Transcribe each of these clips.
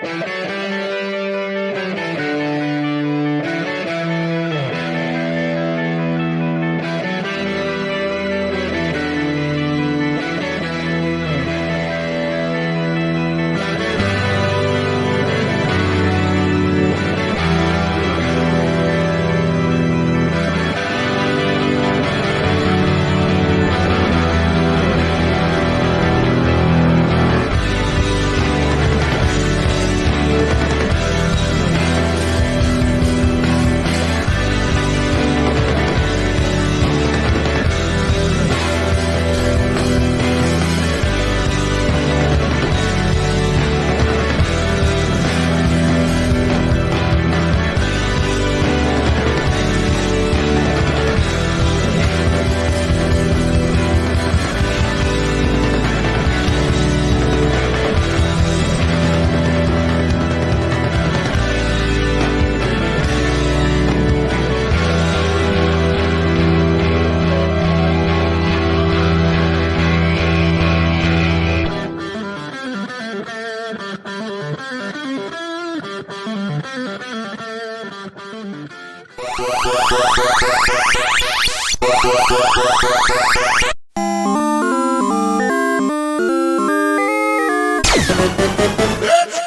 Let's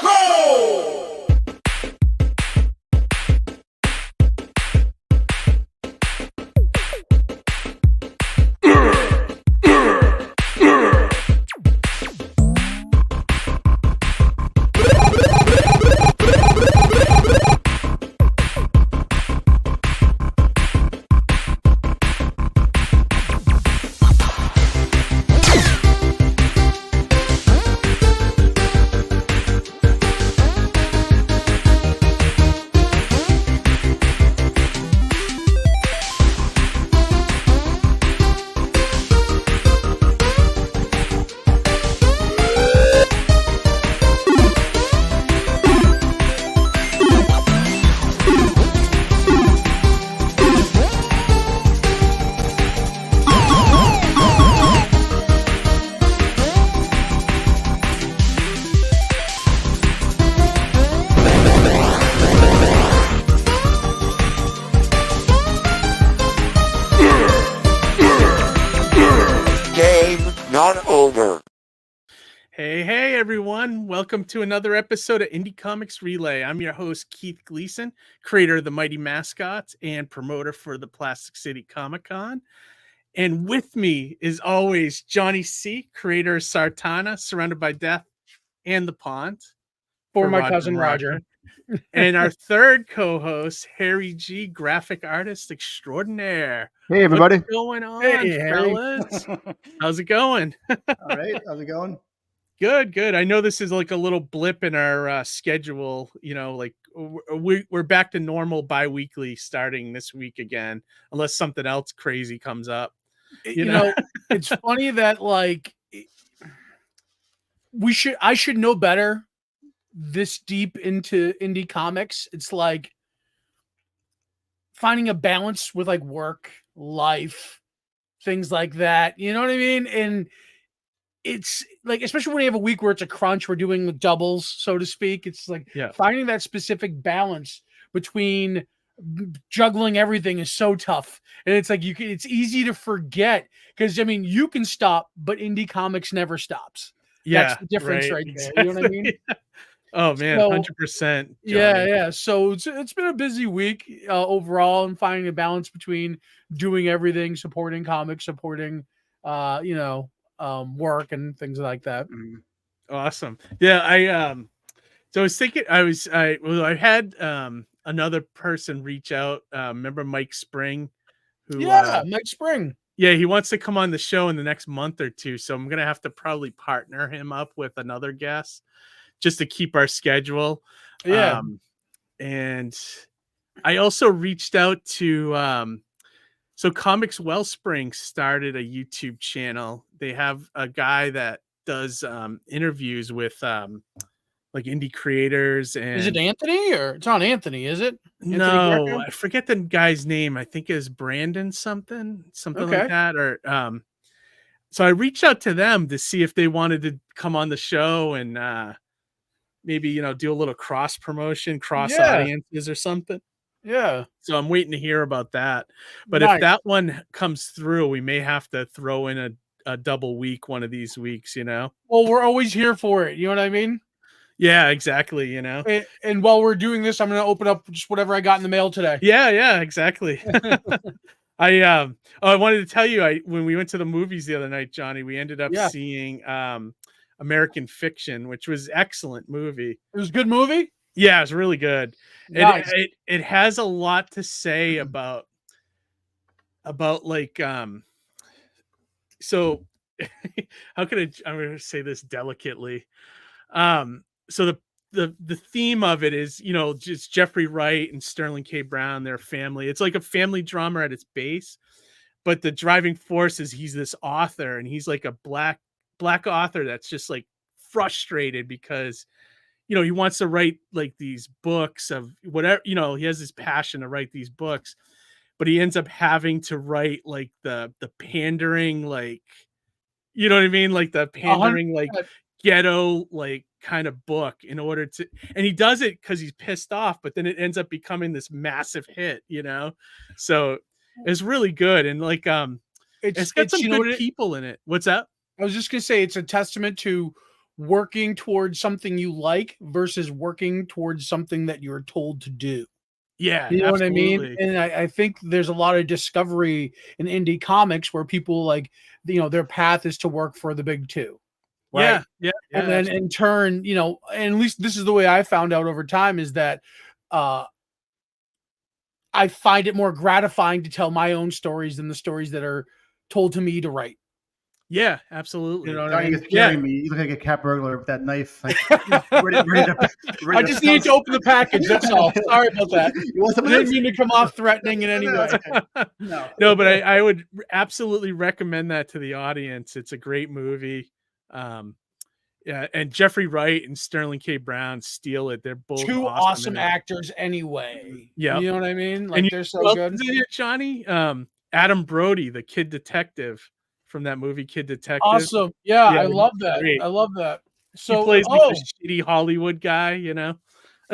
go! Not over. Hey, everyone. Welcome to another episode of Indie Comics Relay. I'm your host, Keith Gleason, creator of the Mighty Mascots and promoter for the Plastic City Comic Con. And with me is always Johnny C., creator of Sartana, Surrounded by Death and the Pond. For my cousin Roger. And our third co-host, Harry G., graphic artist extraordinaire. Hey, everybody. What's going on, Hey, fellas? How's it going? All right. How's it going? Good. I know this is like a little blip in our schedule. You know, like we're back to normal bi-weekly starting this week again, unless something else crazy comes up. You know, it's funny that like I should know better this deep into indie comics. It's like finding a balance with like work, life, things like that. You know what I mean? And it's like, especially when you have a week where it's a crunch, we're doing doubles, so to speak. It's like finding that specific balance between juggling everything is so tough. And it's like, it's easy to forget because I mean, you can stop, but indie comics never stops. That's the difference right there. You know what I mean? Oh man, So, 100%. Yeah. So it's been a busy week overall, and finding a balance between doing everything, supporting comics, supporting work and things like that. Awesome. Yeah, so I was thinking I had another person reach out. Remember Mike Spring? Mike Spring. Yeah, he wants to come on the show in the next month or two, so I'm gonna have to probably partner him up with another guest just to keep our schedule. And I also reached out to so Comics Wellspring started a YouTube channel. They have a guy that does interviews with like indie creators. And is it Anthony or it's not Anthony, is it? No, I forget the guy's name. I think it's Brandon something like that. Or so I reached out to them to see if they wanted to come on the show and maybe, do a little cross promotion, cross audiences or something. Yeah. So I'm waiting to hear about that. But if Nice. that one comes through, we may have to throw in a double week one of these weeks, Well, we're always here for it. You know what I mean? Yeah, exactly. And while we're doing this, I'm going to open up just whatever I got in the mail today. Yeah, exactly. I wanted to tell you, when we went to the movies the other night, Johnny, we ended up seeing American Fiction, which was excellent movie. It was a good movie? Yeah, it's really good. Nice. It has a lot to say about like so how could I'm going to say this delicately. So the theme of it is, just Jeffrey Wright and Sterling K. Brown, their family. It's like a family drama at its base, but the driving force is he's this author, and he's like a black author that's just like frustrated because he wants to write like these books of whatever, he has this passion to write these books, but he ends up having to write like the pandering, like, you know what I mean? Like the pandering, like ghetto, like kind of book in order to, and he does it because he's pissed off, but then it ends up becoming this massive hit, so it's really good. And like, it's got some good people in it. What's that? I was just going to say, it's a testament to working towards something you like versus working towards something that you're told to do. Yeah, you know absolutely. what I mean? And I think there's a lot of discovery in indie comics where people like, their path is to work for the big two. Right? Yeah. And then in turn, and at least this is the way I found out over time, is that I find it more gratifying to tell my own stories than the stories that are told to me to write. Yeah, absolutely. You know what I mean? Me. You look like a cat burglar with that knife. Like, I just need to open the package. That's all. Sorry about that. I didn't mean to come off threatening in any way. No, but I would absolutely recommend that to the audience. It's a great movie. Yeah, and Jeffrey Wright and Sterling K. Brown steal it. They're both two awesome actors anyway. Yeah, you know what I mean? Like, they're so good. Johnny, Adam Brody, the kid detective from that movie Kid Detective. Awesome. Yeah, I love that. Great. I love that. So he plays like a shitty Hollywood guy,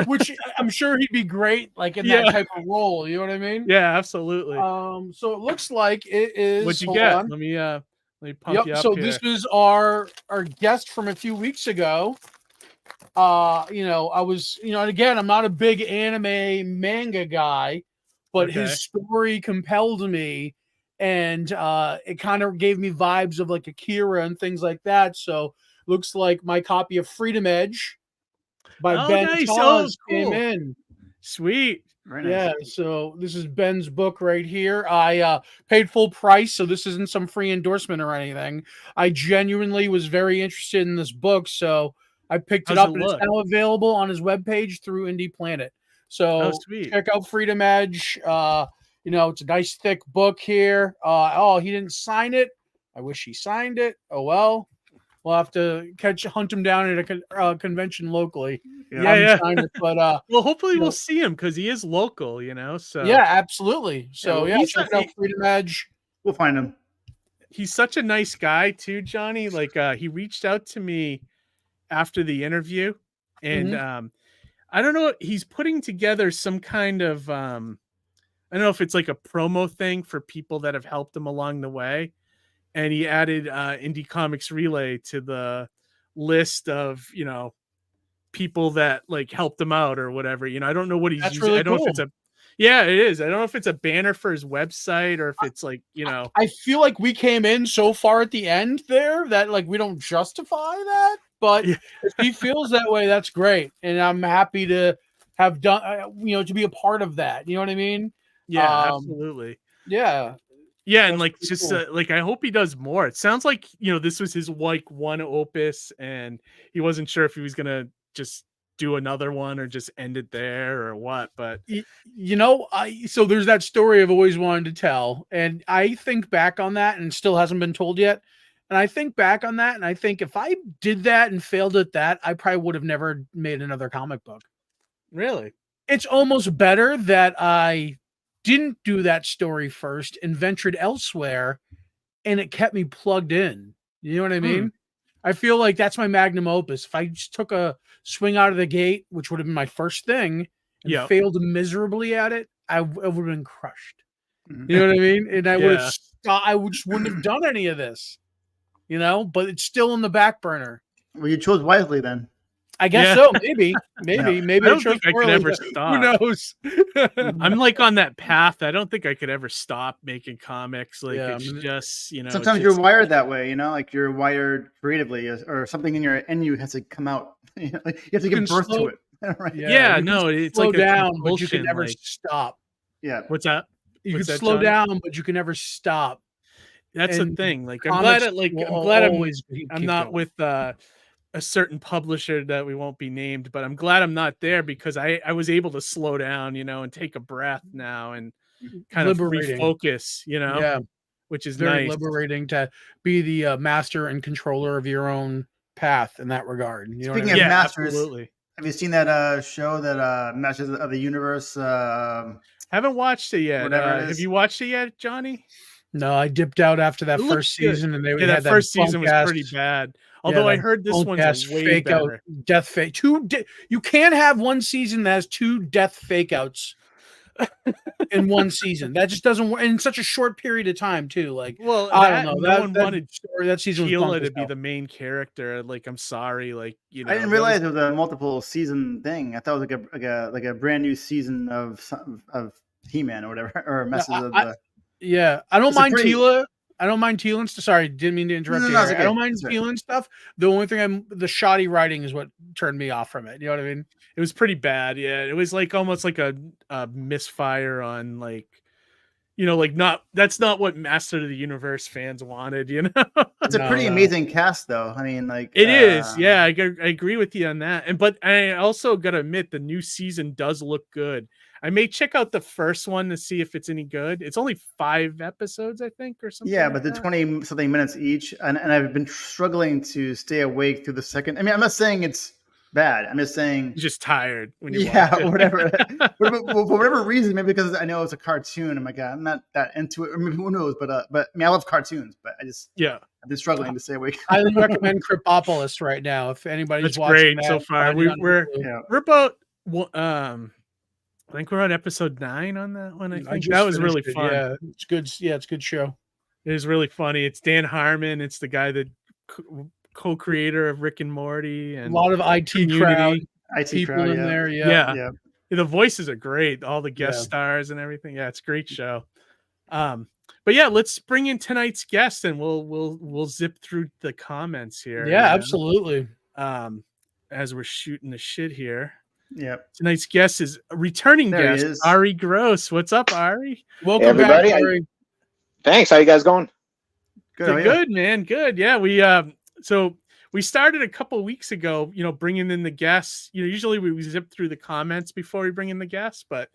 which I'm sure he'd be great like in that type of role. You know what I mean? Yeah, absolutely. So it looks like it is. What'd you get? Let me pump you up so here. This is our guest from a few weeks ago. I was, and again, I'm not a big anime manga guy, but his story compelled me, and it kind of gave me vibes of like Akira and things like that. So looks like my copy of Freedom Edge by Ben Tawes came in. Sweet. Very nice. Yeah, so this is Ben's book right here. I paid full price, so this isn't some free endorsement or anything. I genuinely was very interested in this book, so I picked it up, and it's now available on his webpage through Indie Planet. So check out Freedom Edge. It's a nice thick book here. He didn't sign it. I wish he signed it. Oh well. We'll have to hunt him down at a convention locally. Yeah. But well, hopefully we'll see him because he is local, So yeah, absolutely. So check out Freedom Edge. We'll find him. He's such a nice guy too, Johnny. Like he reached out to me after the interview, and I don't know. He's putting together some kind of I don't know if it's like a promo thing for people that have helped him along the way. And he added Indie Comics Relay to the list of, people that like helped him out or whatever. I don't know what he's using. Really I don't know if it's it is. I don't know if it's a banner for his website or if it's like, I feel like we came in so far at the end there that like we don't justify that. But if he feels that way, that's great. And I'm happy to have done, to be a part of that. You know what I mean? Yeah, absolutely. Yeah. Yeah, and like just cool. Like I hope he does more. It sounds like this was his like one opus, and he wasn't sure if he was gonna just do another one or just end it there or what. But so there's that story I've always wanted to tell, and I think back on that, and it still hasn't been told yet. And I think back on that, and I think if I did that and failed at that, I probably would have never made another comic book. Really, it's almost better that I didn't do that story first and ventured elsewhere, and it kept me plugged in. You know what I mean? I feel like that's my magnum opus. If I just took a swing out of the gate, which would have been my first thing, and failed miserably at it, I would have been crushed. You know what I mean? And I would have I just wouldn't have done any of this. You know, but it's still in the back burner. Well, you chose wisely then. I guess so. Maybe I don't think I could ever stop. Who knows? I'm like on that path. I don't think I could ever stop making comics. Like it's just, you know. Sometimes you're wired that way, you know, like you're wired creatively, or something in you has to come out. You know, like you have to give birth to it. Right? Yeah, no, it's slow like down, but you can never stop. Yeah. What's that? You can slow down, but you can never stop. That's the thing. Like I'm glad I'm not with a certain publisher that we won't be named, but I'm glad I'm not there because I was able to slow down, you know, and take a breath now and kind of refocus, you know, which is very nice. liberating to be the master and controller of your own path in that regard. You know Speaking what I mean? of masters, absolutely. Have you seen that show that Masters of the Universe? Haven't watched it yet. Have you watched it yet, Johnny? No, I dipped out after that first season, and they had that first season was pretty bad. Although I heard this one's way better. Death fake. You can't have one season that has 2 death fake outs in one season. That just doesn't work in such a short period of time, too. Like, well, I don't know. No one wanted that season Sheila to be the main character. Like, I'm sorry. Like, you know, I didn't realize it was a multiple season thing. I thought it was like a brand new season of He-Man or whatever, or Masters of the. Yeah, I don't mind Tila. I don't mind Teal and stuff. Sorry, didn't mean to interrupt you. Okay. I don't mind Teal and stuff. The only thing the shoddy writing is what turned me off from it. You know what I mean? It was pretty bad. Yeah, it was like almost like a misfire on like, you know, like that's not what Master of the Universe fans wanted. You know, it's a pretty amazing cast, though. I mean, like it is. Yeah, I agree with you on that. But I also got to admit the new season does look good. I may check out the first one to see if it's any good. It's only 5 episodes, I think, or something. Yeah, but the 20-something minutes each, and I've been struggling to stay awake through the second. I mean, I'm not saying it's bad. I'm just saying you're just tired when you watch it. Whatever. For whatever reason, maybe because I know it's a cartoon. I'm like, I'm not that into it. Or maybe who knows? But I mean, I love cartoons, but I've been struggling to stay awake. I highly recommend Cryptopolis right now. If anybody's watching, great so far. We're about I think we're on episode 9 on that one. I think that was really fun. Yeah, it's good. Yeah, it's a good show. It is really funny. It's Dan Harmon. It's the guy that co-creator of Rick and Morty, and a lot of IT crowd, people in there. Yeah. The voices are great. All the guest stars and everything. Yeah, it's a great show. But yeah, let's bring in tonight's guest, and we'll zip through the comments here. Yeah, absolutely. As we're shooting the shit here. Yep. Tonight's guest is a returning guest, Ari Gross. What's up, Ari? Welcome, everybody. Back, Ari. Thanks. How you guys going? Good, man. Good. Yeah, we started a couple weeks ago. You know, bringing in the guests. You know, usually we zip through the comments before we bring in the guests, but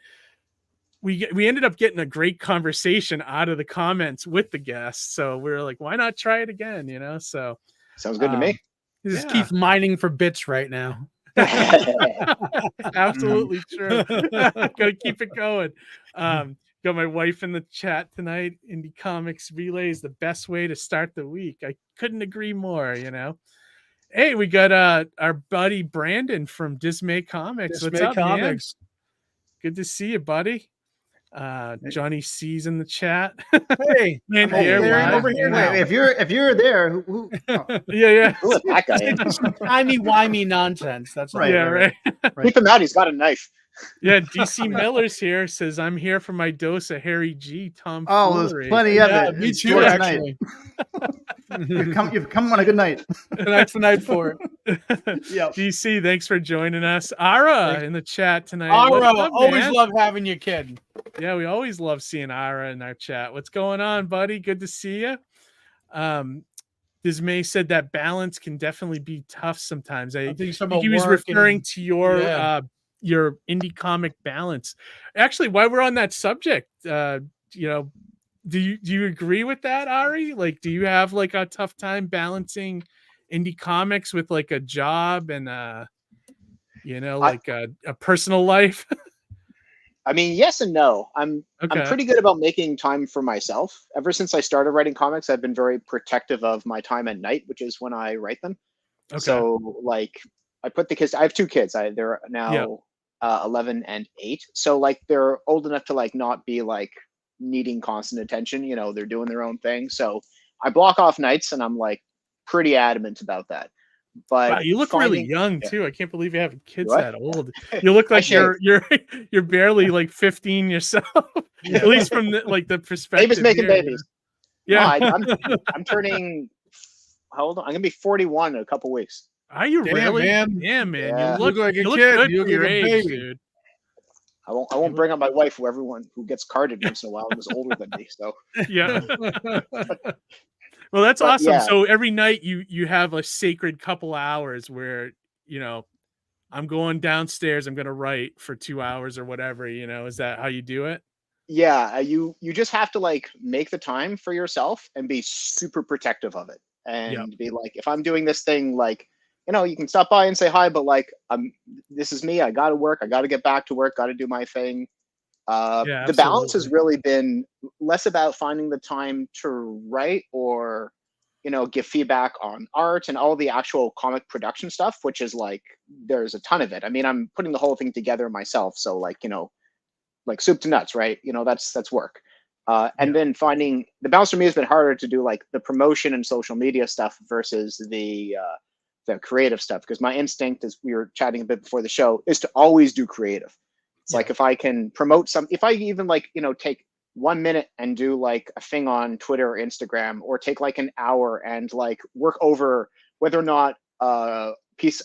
we ended up getting a great conversation out of the comments with the guests. So we were like, why not try it again? You know, so sounds good to me. This is Keith mining for bits right now. Absolutely true. Gotta keep it going. Got my wife in the chat tonight. Indie Comics Relay is the best way to start the week. I couldn't agree more. You know. Hey, we got our buddy Brandon from Dismay Comics. What's up, man? Good to see you, buddy. Johnny C's in the chat. Hey, man, over here now. If you're there, who yeah. Who is that guy? Timey-wimey nonsense. That's right. Yeah, right. Keep him out. He's got a knife. Yeah, DC Miller's here. Says I'm here for my dose of Harry G. Tom. Oh, there's plenty of it. Me too, actually. You've come on a good night. Tonight's the night for it. Yeah. DC, thanks for joining us. Ara in the chat tonight. Ara, always love having you, kid. Yeah, we always love seeing Ara in our chat. What's going on, buddy? Good to see you. Dismay said that balance can definitely be tough sometimes. I think he was referring to your indie comic balance. Actually, while we're on that subject, you know, do you agree with that, Ari? Like, do you have like a tough time balancing indie comics with like a job and you know, like a personal life? I mean, yes and no. I'm pretty good about making time for myself. Ever since I started writing comics, I've been very protective of my time at night, which is when I write them. Okay. So like I put the kids, I have 2 kids. They're now 11 and 8. So like they're old enough to like not be like needing constant attention. You know, they're doing their own thing. So I block off nights, and I'm like pretty adamant about that. But wow, you look really young too. I can't believe you have kids what? that old. You look like you're barely like 15 yourself. At least from the perspective. Baby's making babies. Yeah, no, I'm turning. How old? I'm gonna be 41 in a couple weeks. Are you really? Man. Yeah, man. Yeah. You look like a you kid. Look you look look like a age, baby. dude. I won't bring up my wife, who gets carded once in a while and is older than me. So Yeah. Well, that's awesome. Yeah. So every night you have a sacred couple hours where, you know, I'm going downstairs, I'm going to write for 2 hours or whatever, you know. Is that how you do it? Yeah, you just have to like make the time for yourself and be super protective of it, and be like, if I'm doing this thing, like, you know, you can stop by and say hi, but like, this is me. I got to work. I got to get back to work. Got to do my thing. The balance has really been less about finding the time to write or, you know, give feedback on art and all the actual comic production stuff, which is like, there's a ton of it. I mean, I'm putting the whole thing together myself. So like, you know, like soup to nuts, right? You know, that's work. And then finding the balance for me has been harder to do, like the promotion and social media stuff versus the creative stuff. Because my instinct, as we were chatting a bit before the show, is to always do creative. It's like, if I can promote if I even like, you know, take 1 minute and do like a thing on Twitter or Instagram, or take like an hour and like work over whether or not a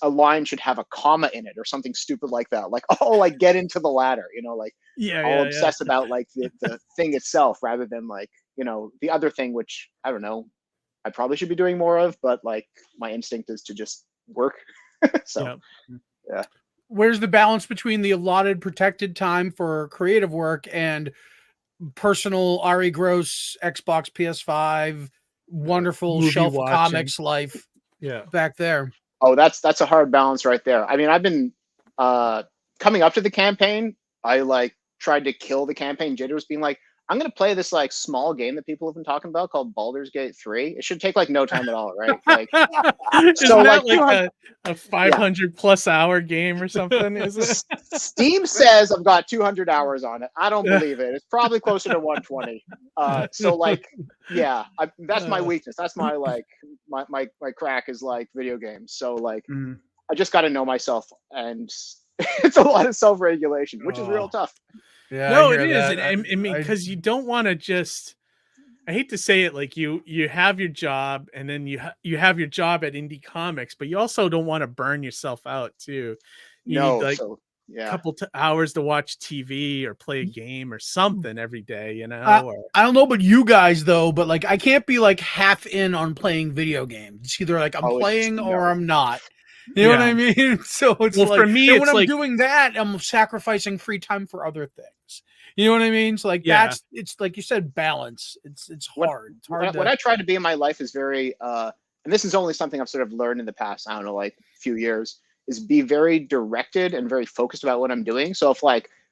line should have a comma in it or something stupid like that. Like, oh, like get into the ladder, you know, like I'll obsess about like the thing itself rather than like, you know, the other thing, which I don't know, I probably should be doing more of, but like my instinct is to just work. So yeah. Where's the balance between the allotted protected time for creative work and personal Ari Gross Xbox PS5 wonderful movie shelf watching. of comics life back there? Oh, that's a hard balance right there. I mean, I've been coming up to the campaign, I like tried to kill the campaign jitters, being like, I'm gonna play this like small game that people have been talking about called Baldur's Gate 3. It should take like no time at all, right? Like, so like a 500 plus hour game or something? Is it? Steam says I've got 200 hours on it. I don't believe it. It's probably closer to 120. So like, yeah, that's my weakness. That's my like my crack is like video games. So like, I just got to know myself, and it's a lot of self-regulation, which is real tough. Yeah, no, it is. I mean, because you don't want to just, I hate to say it, like you have your job, and then you have your job at Indie Comics, but you also don't want to burn yourself out too. You need like a couple hours to watch TV or play a game or something every day, you know? I don't know about you guys though, but like I can't be like half in on playing video games. It's either like I'm playing or I'm not. You know what I mean? So it's like, for me, when I'm doing that, I'm sacrificing free time for other things. You know what I mean? So like it's like you said, balance. It's hard. It's hard. What I try to be in my life is very, and this is only something I've sort of learned in the past, I don't know, like a few years, is be very directed and very focused about what I'm doing. So if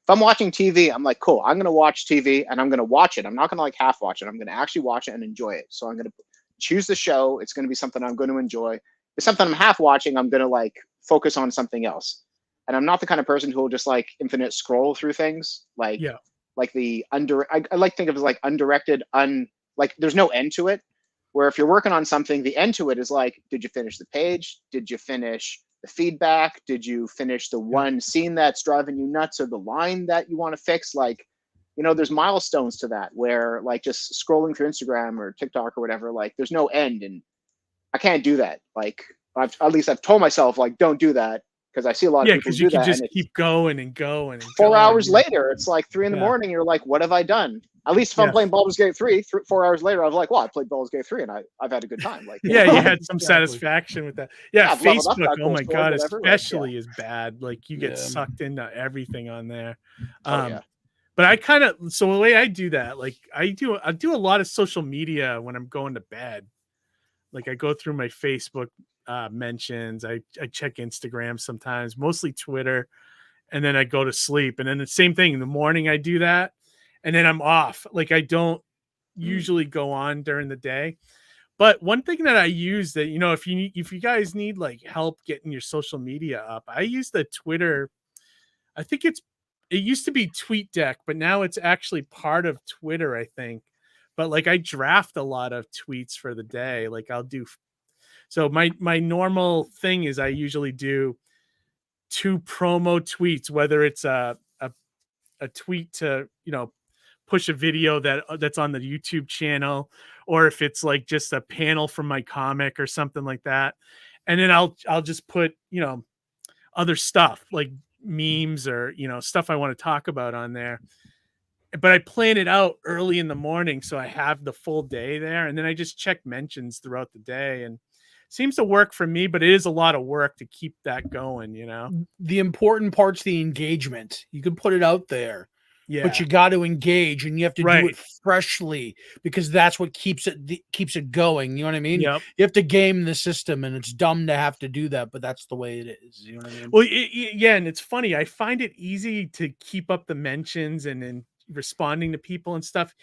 I'm watching TV, I'm like, cool, I'm going to watch TV and I'm going to watch it. I'm not going to like half watch it. I'm going to actually watch it and enjoy it. So I'm going to choose the show. It's going to be something I'm going to enjoy. If something I'm half watching, I'm going to like focus on something else. And I'm not the kind of person who will just like infinite scroll through things. Like, like I like to think of it as like undirected, like there's no end to it. Where if you're working on something, the end to it is like, did you finish the page? Did you finish the feedback? Did you finish the one scene that's driving you nuts, or the line that you want to fix? Like, you know, there's milestones to that where like just scrolling through Instagram or TikTok or whatever, like there's no end, and I can't do that. Like I've told myself like, don't do that, because I see a lot of people do that. Yeah, because you can just keep going and going. And 4 hours later, it's like 3 a.m. You're like, what have I done? At least if I'm playing Baldur's Gate 3, 4 hours later, I was like, well, I played Baldur's Gate 3 and I've had a good time. Like, you had some satisfaction with that. Yeah, Facebook, oh my God, especially is bad. Like you get sucked into everything on there. But I kind of, so the way I do that, like I do a lot of social media when I'm going to bed. Like I go through my Facebook mentions. I check Instagram sometimes, mostly Twitter. and then I go to sleep. And then the same thing in the morning, I do that, and then I'm off. Like I don't usually go on during the day. But one thing that I use that, if you guys need like help getting your social media up, I use the Twitter. I think it used to be TweetDeck, but now it's actually part of Twitter, I think. But like I draft a lot of tweets for the day. Like I'll do. So my normal thing is I usually do 2 promo tweets, whether it's a tweet to, push a video that's on the YouTube channel, or if it's like just a panel from my comic or something like that. And then I'll just put, other stuff like memes or, stuff I want to talk about on there. But I plan it out early in the morning, so I have the full day there, and then I just check mentions throughout the day, and seems to work for me, but it is a lot of work to keep that going, The important part's the engagement. You can put it out there, but you got to engage, and you have to do it freshly, because that's what keeps it going. You know what I mean? Yep. You have to game the system, and it's dumb to have to do that, but that's the way it is. You know what I mean? Well, yeah, and it's funny. I find it easy to keep up the mentions and responding to people and stuff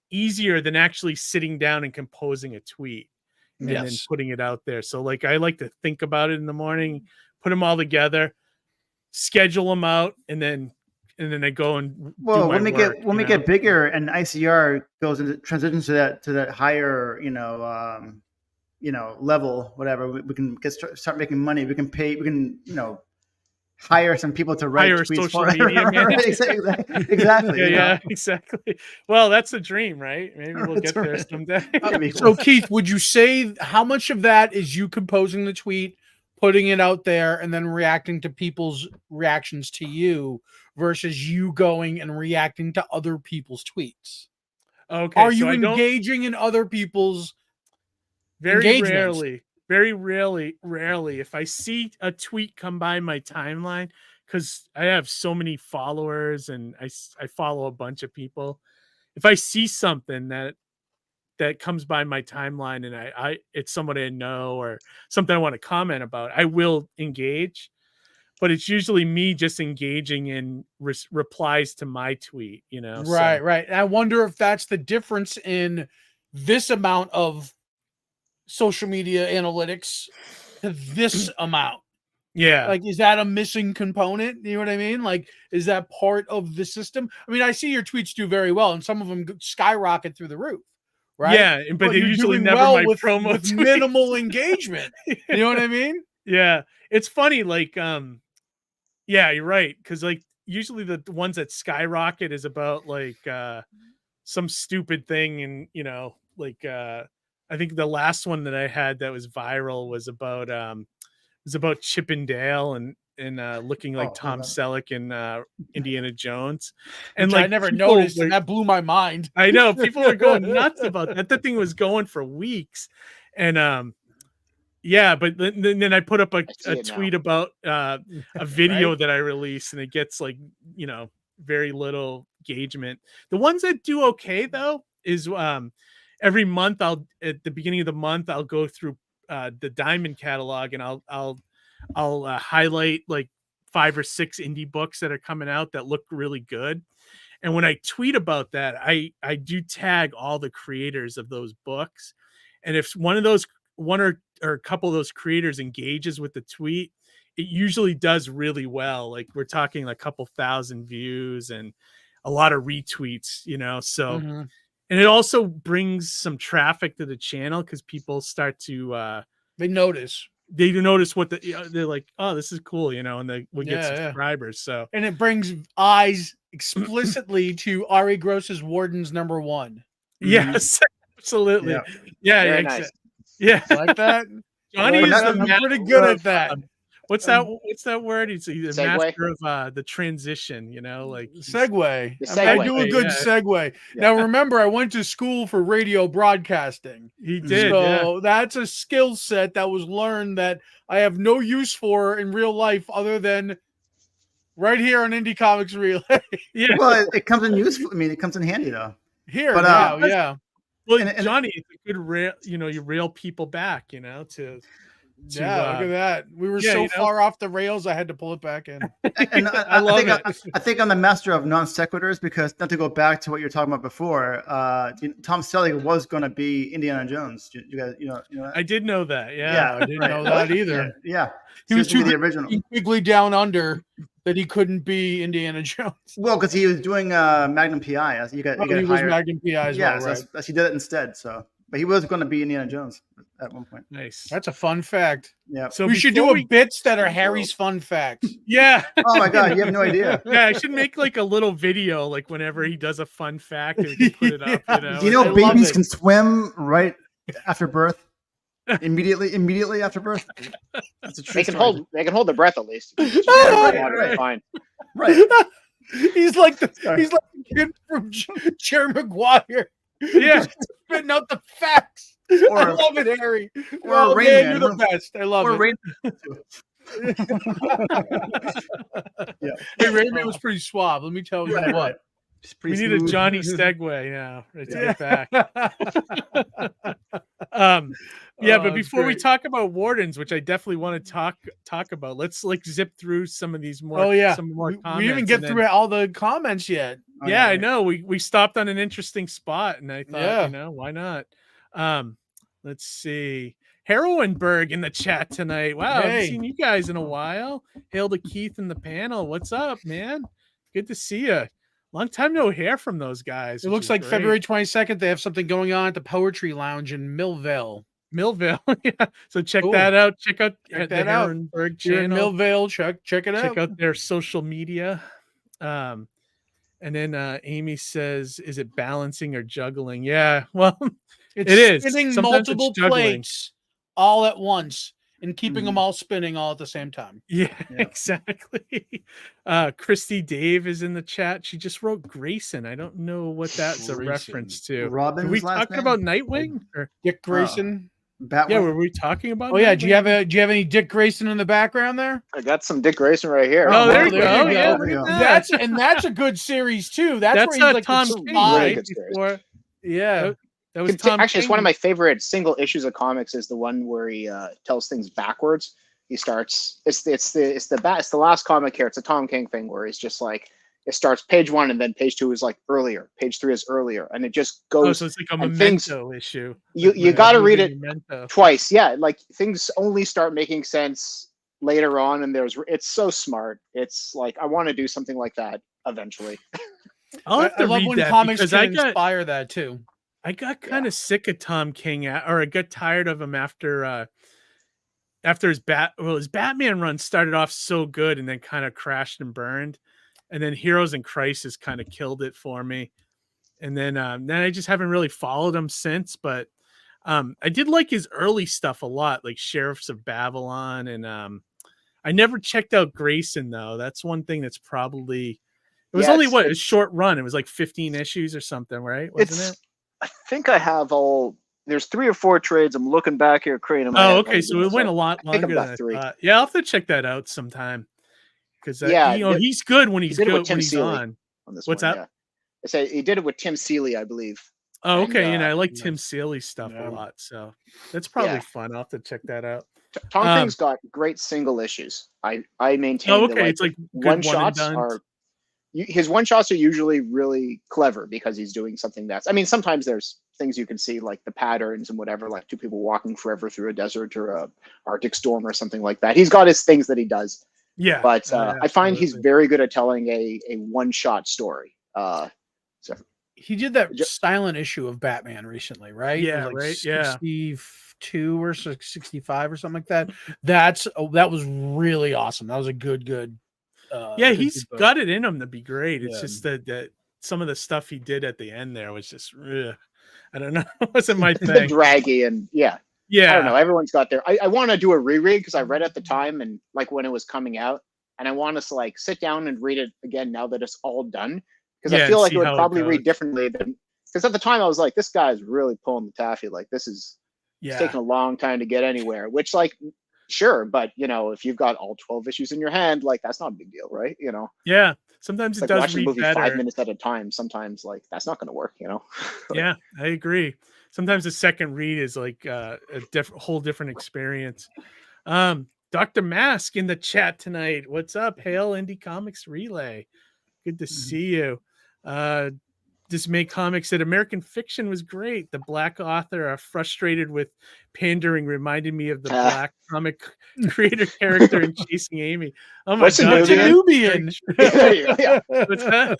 easier than actually sitting down and composing a tweet and then putting it out there. So like I like to think about it in the morning, put them all together, schedule them out, and then I go and do my work, when we get bigger and ICR transitions to that higher level, whatever, we can start making money. We can hire some people to write tweets social media managers. Exactly. Yeah, exactly. Well, that's the dream, right? Maybe we'll get there someday. So Keith, would you say how much of that is you composing the tweet, putting it out there, and then reacting to people's reactions to you, versus you going and reacting to other people's tweets? Okay. Are you engaging in other people's engagements? Very rarely. If I see a tweet come by my timeline, because I have so many followers and I follow a bunch of people. If I see something that comes by my timeline and it's somebody I know or something I want to comment about, I will engage. But it's usually me just engaging in replies to my tweet, Right. I wonder if that's the difference in this amount of social media analytics to this amount. Yeah. Like, is that a missing component? You know what I mean? Like, is that part of the system? I mean, I see your tweets do very well, and some of them skyrocket through the roof, right? Yeah, but they're usually never my promo with tweets. minimal engagement. You know what I mean? Yeah. It's funny, like, yeah, you're right. Because like usually the ones that skyrocket is about like some stupid thing, and like I think the last one that I had that was viral was about Chip and Dale and looking like Tom Selleck in Indiana Jones. And which like I never noticed, and that blew my mind. I know people are going nuts about that. That thing was going for weeks. And yeah, but then I put up a tweet about a video that I released, and it gets like, very little engagement. The ones that do okay though is every month at the beginning of the month I'll go through the Diamond catalog, and I'll highlight like 5 or 6 indie books that are coming out that look really good. And when I tweet about that, I do tag all the creators of those books. And if one or a couple of those creators engages with the tweet, it usually does really well. Like we're talking like a couple thousand views and a lot of retweets, so. Mm-hmm. And it also brings some traffic to the channel because people start to they notice what they're like, oh, this is cool, and we get subscribers. So, and it brings eyes explicitly to Ari Gross's Wardens #1. Yes, absolutely. Yeah, Very exactly. nice. Yeah, like that. Johnny is pretty good at that. What's that word? He's a segue? master of the transition, like segue. Segue. I do a good segue. Yeah. Now remember, I went to school for radio broadcasting. He did. So that's a skill set that was learned that I have no use for in real life other than right here on Indie Comics Relay. Yeah. Well, it comes in useful. I mean, it comes in handy though. Here, but, now, yeah. Well, and Johnny, it's a good you reel people back, to To, look at that. We were so far off the rails, I had to pull it back in. And I think I'm the master of non sequiturs, because not to go back to what you were talking about before, Tom Selleck was going to be Indiana Jones. You guys, you know that? I did know that. Yeah, I didn't know that either. Yeah. He was too the original. Quigley Down Under that he couldn't be Indiana Jones. Well, because he was doing Magnum PI. He was Magnum PI as well, right? So he did it instead. So, but he was going to be Indiana Jones at one point. Nice. That's a fun fact. Yeah. So we should do bits that are Harry's fun facts. Yeah. Oh my God, you have no idea. Yeah, I should make like a little video, like whenever he does a fun fact, and we can put it up. You know? Do you know babies can swim right after birth? Immediately after birth. That's a true story. They can hold their breath at least. Right. Fine. Right. He's like the kid from Jerry Maguire. Yeah, spitting out the facts. I love it, Harry. Or Rain Man. You're the best. I love it. Rain Yeah. Hey, Rain Man was pretty suave. Let me tell you what. We need a Johnny Stegway now to get back. But before we talk about Wardens, which I definitely want to talk about, let's like zip through some of these more. Some more comments. We didn't even get through all the comments yet. I know. We stopped on an interesting spot, and I thought, why not? Let's see. Heroinberg in the chat tonight. Wow, I haven't seen you guys in a while. Hail to Keith in the panel. What's up, man? Good to see you. Long time no hear from those guys. It looks like great. February 22nd, they have something going on at the Poetry Lounge in Millvale. Yeah. So check that out. Check out the Heroinberg channel. In Millvale. Check it out. Check out their social media. And then Amy says, is it balancing or juggling? Yeah, well, it is. Spinning multiple plates all at once and keeping them all spinning all at the same time. Yeah, exactly. Christy Dave is in the chat. She just wrote Grayson. I don't know what that's a reference to. Robin. Are we talking about Nightwing or Dick Grayson? Batman. Yeah, were we talking about? Oh yeah. Do you have any Dick Grayson in the background there? I got some Dick Grayson right here. Oh, there you go. Yeah, that's a good series too. That's where he's like Tom King, right? Before, that was Tom actually King. It's one of my favorite single issues of comics. Is the one where he tells things backwards. He starts. It's the last comic here. It's a Tom King thing where he's just like, it starts page 1 and then page 2 is like earlier. Page 3 is earlier, and it just goes. Oh, so it's like a memento issue. You got to read it twice. Yeah, like things only start making sense later on, and it's so smart. It's like I want to do something like that evenally. I love when comics can inspire that too. I got kind of sick of Tom King, or I got tired of him after his Batman run started off so good and then kind of crashed and burned, and then Heroes in Crisis kind of killed it for me, and then I just haven't really followed him since. But I did like his early stuff a lot, like Sheriffs of Babylon, and I never checked out Grayson though. That's one thing that's probably it was only a short run. It was like 15 issues or something, right? Wasn't it? I think I have there's 3 or 4 trades. I'm looking back here, creating. Oh, okay. So it went a lot longer than I thought. Yeah, I'll have to check that out sometime. Because he's good when he's good when he's on. What's that? Yeah. I say he did it with Tim Seeley, I believe. Oh, okay. And I like Tim Seeley's stuff a lot, so that's probably fun. I'll have to check that out. Tom King's got great single issues. I maintain. Oh, okay. It's like one shots are. His one shots are usually really clever because he's doing something that's. I mean, sometimes there's things you can see like the patterns and whatever, like 2 people walking forever through a desert or a Arctic storm or something like that. He's got his things that he does. Yeah, but I find he's very good at telling a one-shot story. So he did that silent issue of Batman recently, right? Yeah, like right. 62 or 65 or something like that. That was really awesome. That was a good. He's got it in him to be great. It's just that some of the stuff he did at the end there was just, I don't know, it wasn't my thing. Draggy and I don't know. Everyone's got their. I want to do a reread because I read at the time and like when it was coming out, and I want to like sit down and read it again now that it's all done because I feel like it would probably read differently than because at the time I was like, this guy's really pulling the taffy. Like this is it's taking a long time to get anywhere, which like. Sure, but if you've got all 12 issues in your hand, like that's not a big deal, right? Yeah, sometimes it like does watching read a movie better. 5 minutes at a time. Sometimes like that's not going to work, Yeah, I agree. Sometimes the second read is like a whole different experience. Dr. Mask in the chat tonight. What's up? Hail Indie Comics Relay. Good to see you. Dismay Comics said American Fiction was great. The black author frustrated with pandering reminded me of the black comic creator character in Chasing Amy. Oh my God. What's a Nubian? What's that?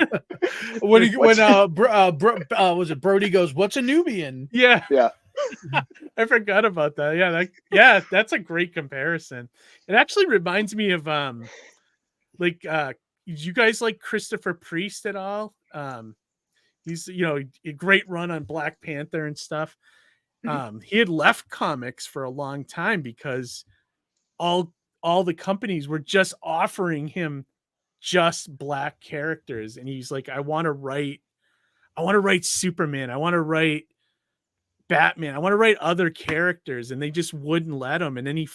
Was it Brody goes, what's a Nubian? Yeah. Yeah. I forgot about that. Yeah, that's a great comparison. It actually reminds me of you guys like Christopher Priest at all? He's a great run on Black Panther and stuff. He had left comics for a long time because all the companies were just offering him just black characters, and he's like, I want to write Superman, I want to write Batman, I want to write other characters, and they just wouldn't let him. And then he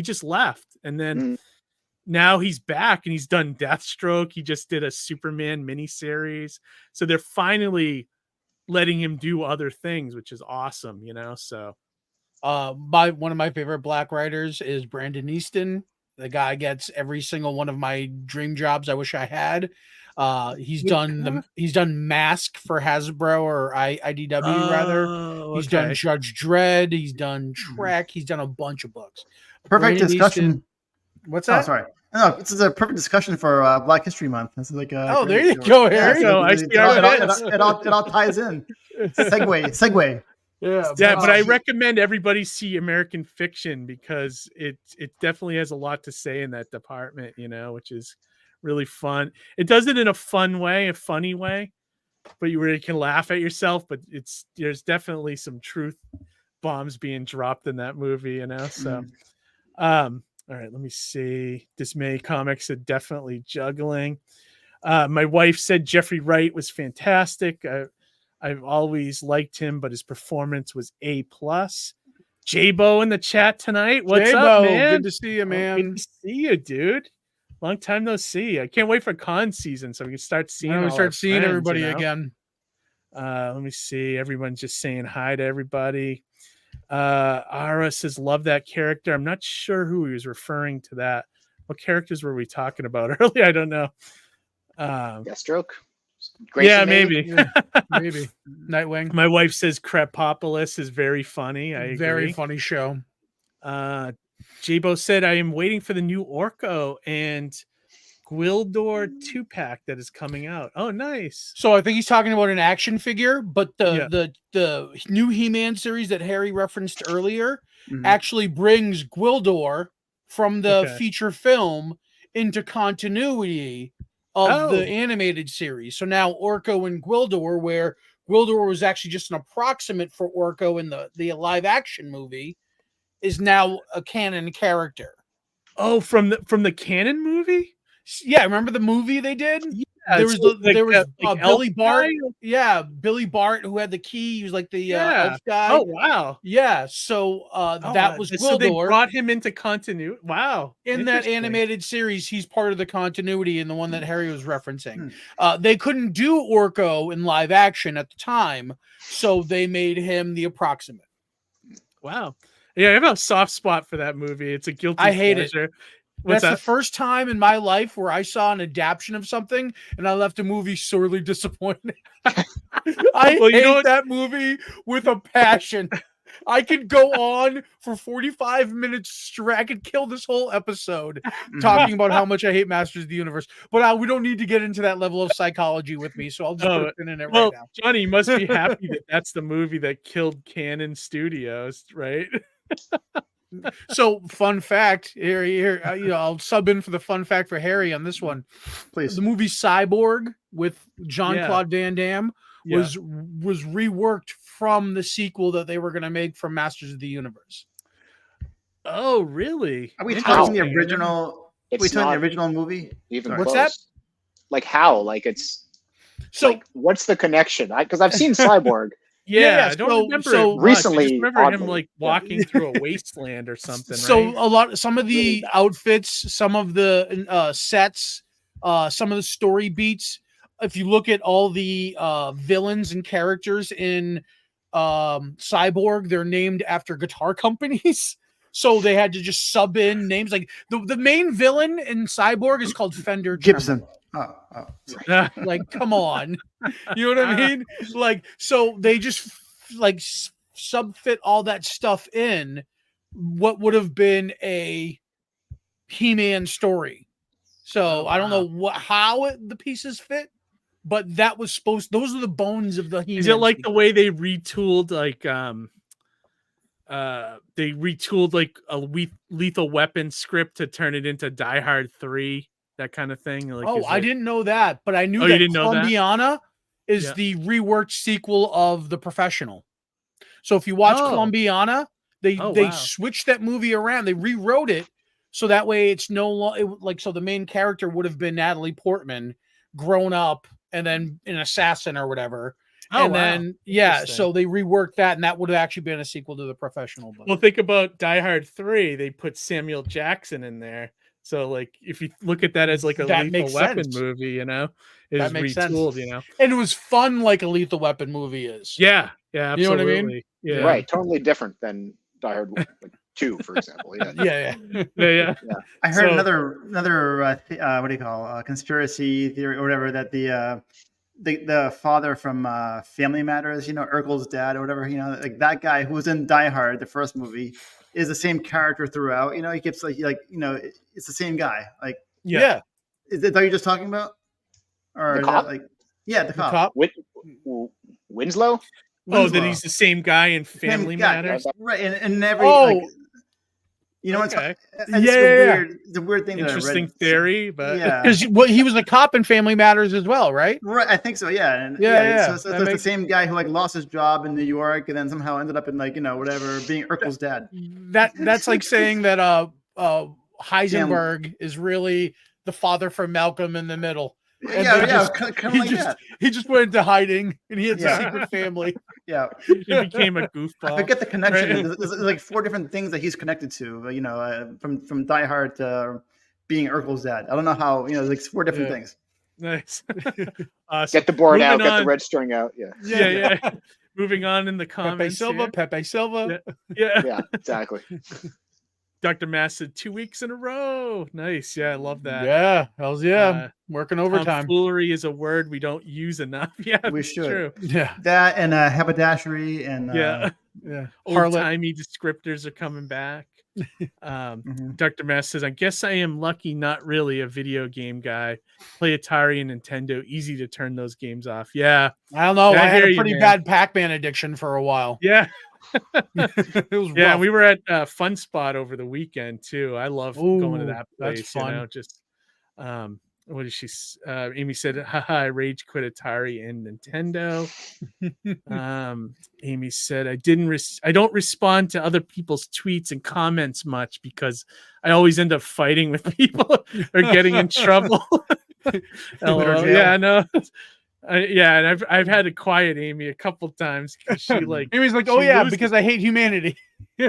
just left, and then now he's back and he's done Deathstroke. He just did a Superman miniseries. So they're finally letting him do other things, which is awesome, So one of my favorite black writers is Brandon Easton. The guy gets every single one of my dream jobs I wish I had. He's done Mask for Hasbro or IDW rather. He's done Judge Dredd. He's done Trek. He's done a bunch of books. Perfect Brandon discussion. Easton, what's that? Oh, sorry. No, this is a perfect discussion for Black History Month. This is like there you go, Harry. It all ties in. Segue. Yeah, but I recommend everybody see American Fiction because it definitely has a lot to say in that department, which is really fun. It does it in a fun way, a funny way, but you really can laugh at yourself. But there's definitely some truth bombs being dropped in that movie, So, all right, let me see. Dismay Comics are definitely juggling. My wife said Jeffrey Wright was fantastic. I've always liked him, but his performance was A+. J-Bo in the chat tonight. What's up, man? Good to see you, man. Good to see you, dude. Long time no see. I can't wait for con season so we can start seeing everybody again. Let me see. Everyone's just saying hi to everybody. Ara says, love that character. I'm not sure who he was referring to that. What characters were we talking about earlier? I don't know. Deathstroke. Maybe. Maybe. Nightwing. My wife says Crepopolis is very funny. I agree. Very funny show. J-Bo said, I am waiting for the new Orko and Gwildor 2-pack that is coming out. Oh, nice. So I think he's talking about an action figure, but the new He-Man series that Harry referenced earlier actually brings Gwildor from the feature film into continuity of the animated series. So now Orko and Gwildor, where Gwildor was actually just an approximate for Orko in the live action movie, is now a canon character. Oh, from the canon movie? Yeah, remember the movie they did? Yeah, there was Billy Bart. Guy? Yeah, Billy Bart who had the key. He was like the elf guy. Oh wow. Yeah, so that was Gwildor. So they brought him into continuity. Wow. In that animated series, he's part of the continuity in the one that Harry was referencing. They couldn't do Orko in live action at the time, so they made him the approximate. Wow. Yeah, I have a soft spot for that movie. It's a guilty pleasure. I hate it. That's the first time in my life where I saw an adaptation of something and I left a movie sorely disappointed. I hate that movie with a passion. I could go on for 45 minutes straight. I could kill this whole episode talking about how much I hate Masters of the Universe. But we don't need to get into that level of psychology with me, so I'll just put a pin in it right now. Johnny, you must be happy that that's the movie that killed Canon Studios, right? So, fun fact here, I'll sub in for the fun fact for Harry on this one. Please. The movie Cyborg with Jean-Claude Van Damme was reworked from the sequel that they were going to make from Masters of the Universe. Oh, really? Are we talking the original? Are we talking the original movie? Even what's that? Like how? Like it's so. Like, what's the connection? Because I've seen Cyborg. I don't remember. So recently, I just remember him like walking through a wasteland or something. So right? Some of the outfits, some of the sets, some of the story beats. If you look at all the villains and characters in Cyborg, they're named after guitar companies. So they had to just sub in names. Like the main villain in Cyborg is called Fender Gibson. Tremor. Like, come on. You know what I mean? Like, so they just like subfit all that stuff in what would have been a He-Man story. So I don't know how the pieces fit, but that was those are the bones of the He-Man. Is it like the way they retooled like a Lethal Weapon script to turn it into Die Hard 3, that kind of thing? Like, I didn't know that, but I knew that didn't know that? Columbiana is the reworked sequel of The Professional. So if you watch Columbiana, they switched that movie around. They rewrote it so that way it's no longer so the main character would have been Natalie Portman grown up and then an assassin or whatever. Then so they reworked that, and that would have actually been a sequel to The Professional. Well, think about Die Hard 3. They put Samuel Jackson in there. So, like, if you look at that as like a Lethal Weapon movie, you know, that makes retooled, sense. You know, and it was fun like a Lethal Weapon movie is. Yeah, absolutely. You know what I mean? Yeah, right. Totally different than Die Hard 2, for example. Yeah. I heard another what do you call conspiracy theory or whatever, that the father from Family Matters, you know, Urkel's dad or whatever, you know, like that guy who was in Die Hard, the first movie, is the same character throughout. You know, he keeps like you know, it's the same guy. Like, is that what you're just talking about? Or the cop? The cop. Winslow? That he's the same guy in Family Matters, right? And every you know, okay. It's a weird thing. Interesting theory, but because he was a cop in Family Matters as well, right? Right, I think so. Yeah, So it's the same guy who like lost his job in New York and then somehow ended up in like, you know, whatever, being Urkel's dad. That's like saying that Heisenberg is really the father from Malcolm in the Middle. Kind of like that. He just went into hiding, and he had a secret family. He became a goofball. I forget the connection. Right. There's like 4 different things that he's connected to. You know, from Die Hard to being Urkel's dad. I don't know how. You know, like 4 different things. Nice. Get the board out. Get the red string out. Yeah. Moving on in the comments. Pepe Silva. Yeah, exactly. Dr. Mass said 2 weeks in a row. Nice. Yeah, I love that. Yeah, hells yeah. Working overtime. Tomfoolery is a word we don't use enough. Yeah, we should. True. Yeah, that and haberdashery and old-timey descriptors are coming back. Dr. Mass says, I guess I am lucky, not really a video game guy. Play Atari and Nintendo, easy to turn those games off. Yeah, I don't know. I had a pretty bad Pac-Man addiction for a while. Yeah. It was rough. We were at Fun Spot over the weekend too. I love going to that place. That's fun. You know, just what did she? Amy said, "Haha, I rage quit Atari and Nintendo." Amy said, I don't respond to other people's tweets and comments much because I always end up fighting with people or getting in trouble. Yeah, I know. And I've had to quiet Amy a couple times because she Amy's like, because I hate humanity.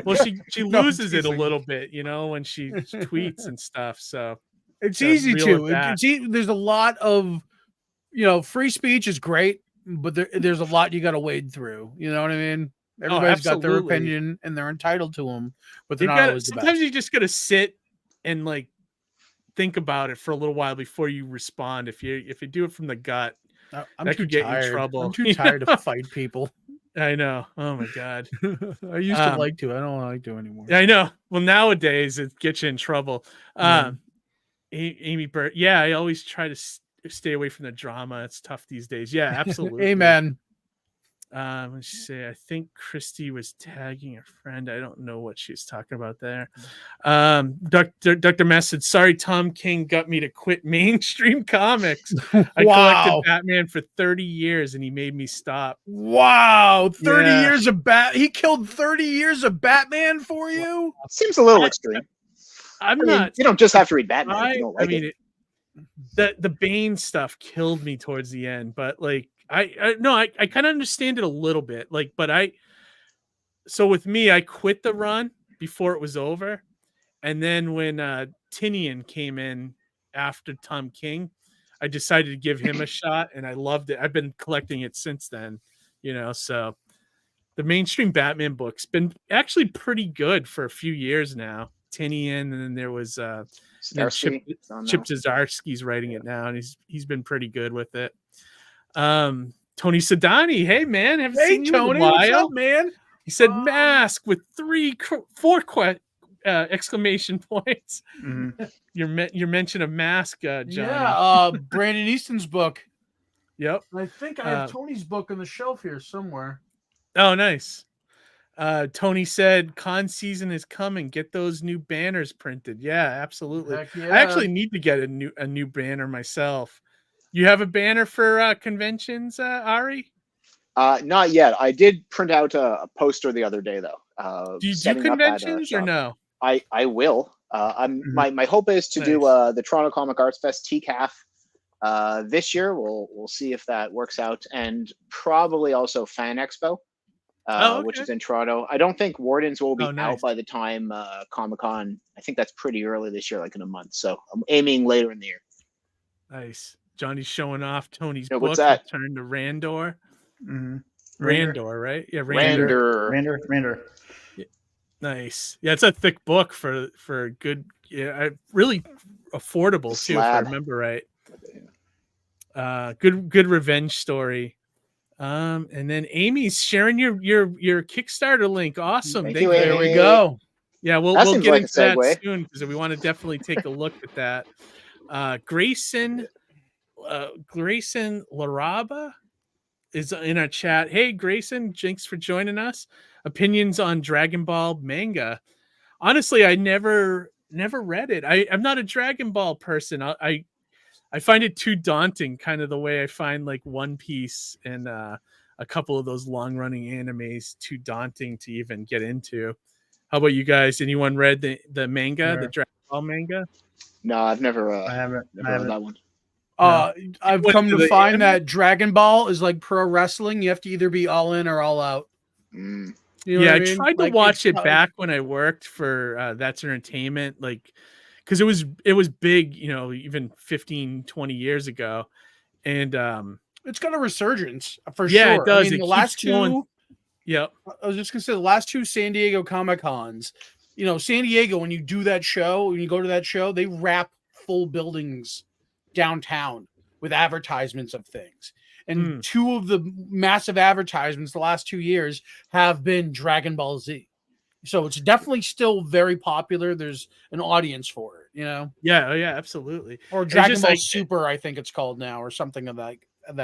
Well, she loses it a little bit, you know, when she tweets and stuff. So it's easy to. There's a lot of, you know, free speech is great, but there's a lot you got to wade through. You know what I mean? Everybody's got their opinion and they're entitled to them, but they're not always the best. Sometimes you just got to sit and like think about it for a little while before you respond. If you do it from the gut. That could get you in trouble. I'm too tired to fight people. I know. Oh my God. I used to like to. I don't like to anymore. I know. Well, nowadays it gets you in trouble. Amy Burt. Yeah, I always try to stay away from the drama. It's tough these days. Yeah, absolutely. Amen. Let's say I think Christy was tagging a friend. I don't know what she's talking about there. Dr. Mess said, sorry, Tom King got me to quit mainstream comics. I collected Batman for 30 years and he made me stop. Wow. 30 years of he killed 30 years of Batman for you? Seems a little extreme. I mean, you don't just have to read Batman if you don't like it. The Bane stuff killed me towards the end, but like I kind of understand it a little bit. Like, but so with me, I quit the run before it was over. And then when Tinian came in after Tom King, I decided to give him a shot and I loved it. I've been collecting it since then, you know, so the mainstream Batman book's been actually pretty good for a few years now. Tinian, and then there was and then Chip Zdarsky's writing it now, and he's been pretty good with it. Tony Sedani, hey man, haven't seen you Tony, in a while. what's up, man? He said mask with 4 exclamation points. Mm-hmm. Your mention of mask, Johnny. Yeah, Brandon Easton's book. Yep. I think I have Tony's book on the shelf here somewhere. Oh, nice. Tony said con season is coming. Get those new banners printed. Yeah, absolutely. Yeah. I actually need to get a new banner myself. You have a banner for conventions, Ari? Not yet. I did print out a poster the other day, though. Do you do conventions or no? I will. My hope is to do the Toronto Comic Arts Fest TCAF this year. We'll see if that works out, and probably also Fan Expo, which is in Toronto. I don't think Wardens will be out by the time Comic-Con. I think that's pretty early this year, like in a month. So I'm aiming later in the year. Nice. Johnny's showing off Tony's book. What's that? Turn to Randor. Mm-hmm. Randor, right? Yeah, Randor. Yeah. Nice. Yeah, it's a thick book for good. Yeah, really affordable too, if I remember right. Good revenge story. And then Amy's sharing your Kickstarter link. Awesome. Thank you, there we go. Yeah, we'll get into that soon because we want to definitely take a look at that. Grayson Laraba is in our chat. Hey, Grayson, thanks for joining us. Opinions on Dragon Ball manga. Honestly, I never read it. I'm not a Dragon Ball person. I find it too daunting, kind of the way I find like One Piece and a couple of those long-running animes too daunting to even get into. How about you guys? Anyone read the manga, the Dragon Ball manga? No, I've never. I haven't read that one. I've come to find that Dragon Ball is like pro wrestling. You have to either be all in or all out. Mm. You know I mean? tried to watch it back when I worked for That's Entertainment, like because it was big, even 15, 20 years ago, and it's got a resurgence for sure. Yeah, it does. I mean, the last two. Yeah, I was just gonna say the last 2 San Diego Comic-Cons. San Diego, when you do that show, when you go to that show, they wrap full buildings downtown with advertisements of things. And 2 of the massive advertisements the last 2 years have been Dragon Ball Z. So it's definitely still very popular. There's an audience for it, Yeah, absolutely. Or Dragon Ball Super, I think it's called now, or something of that.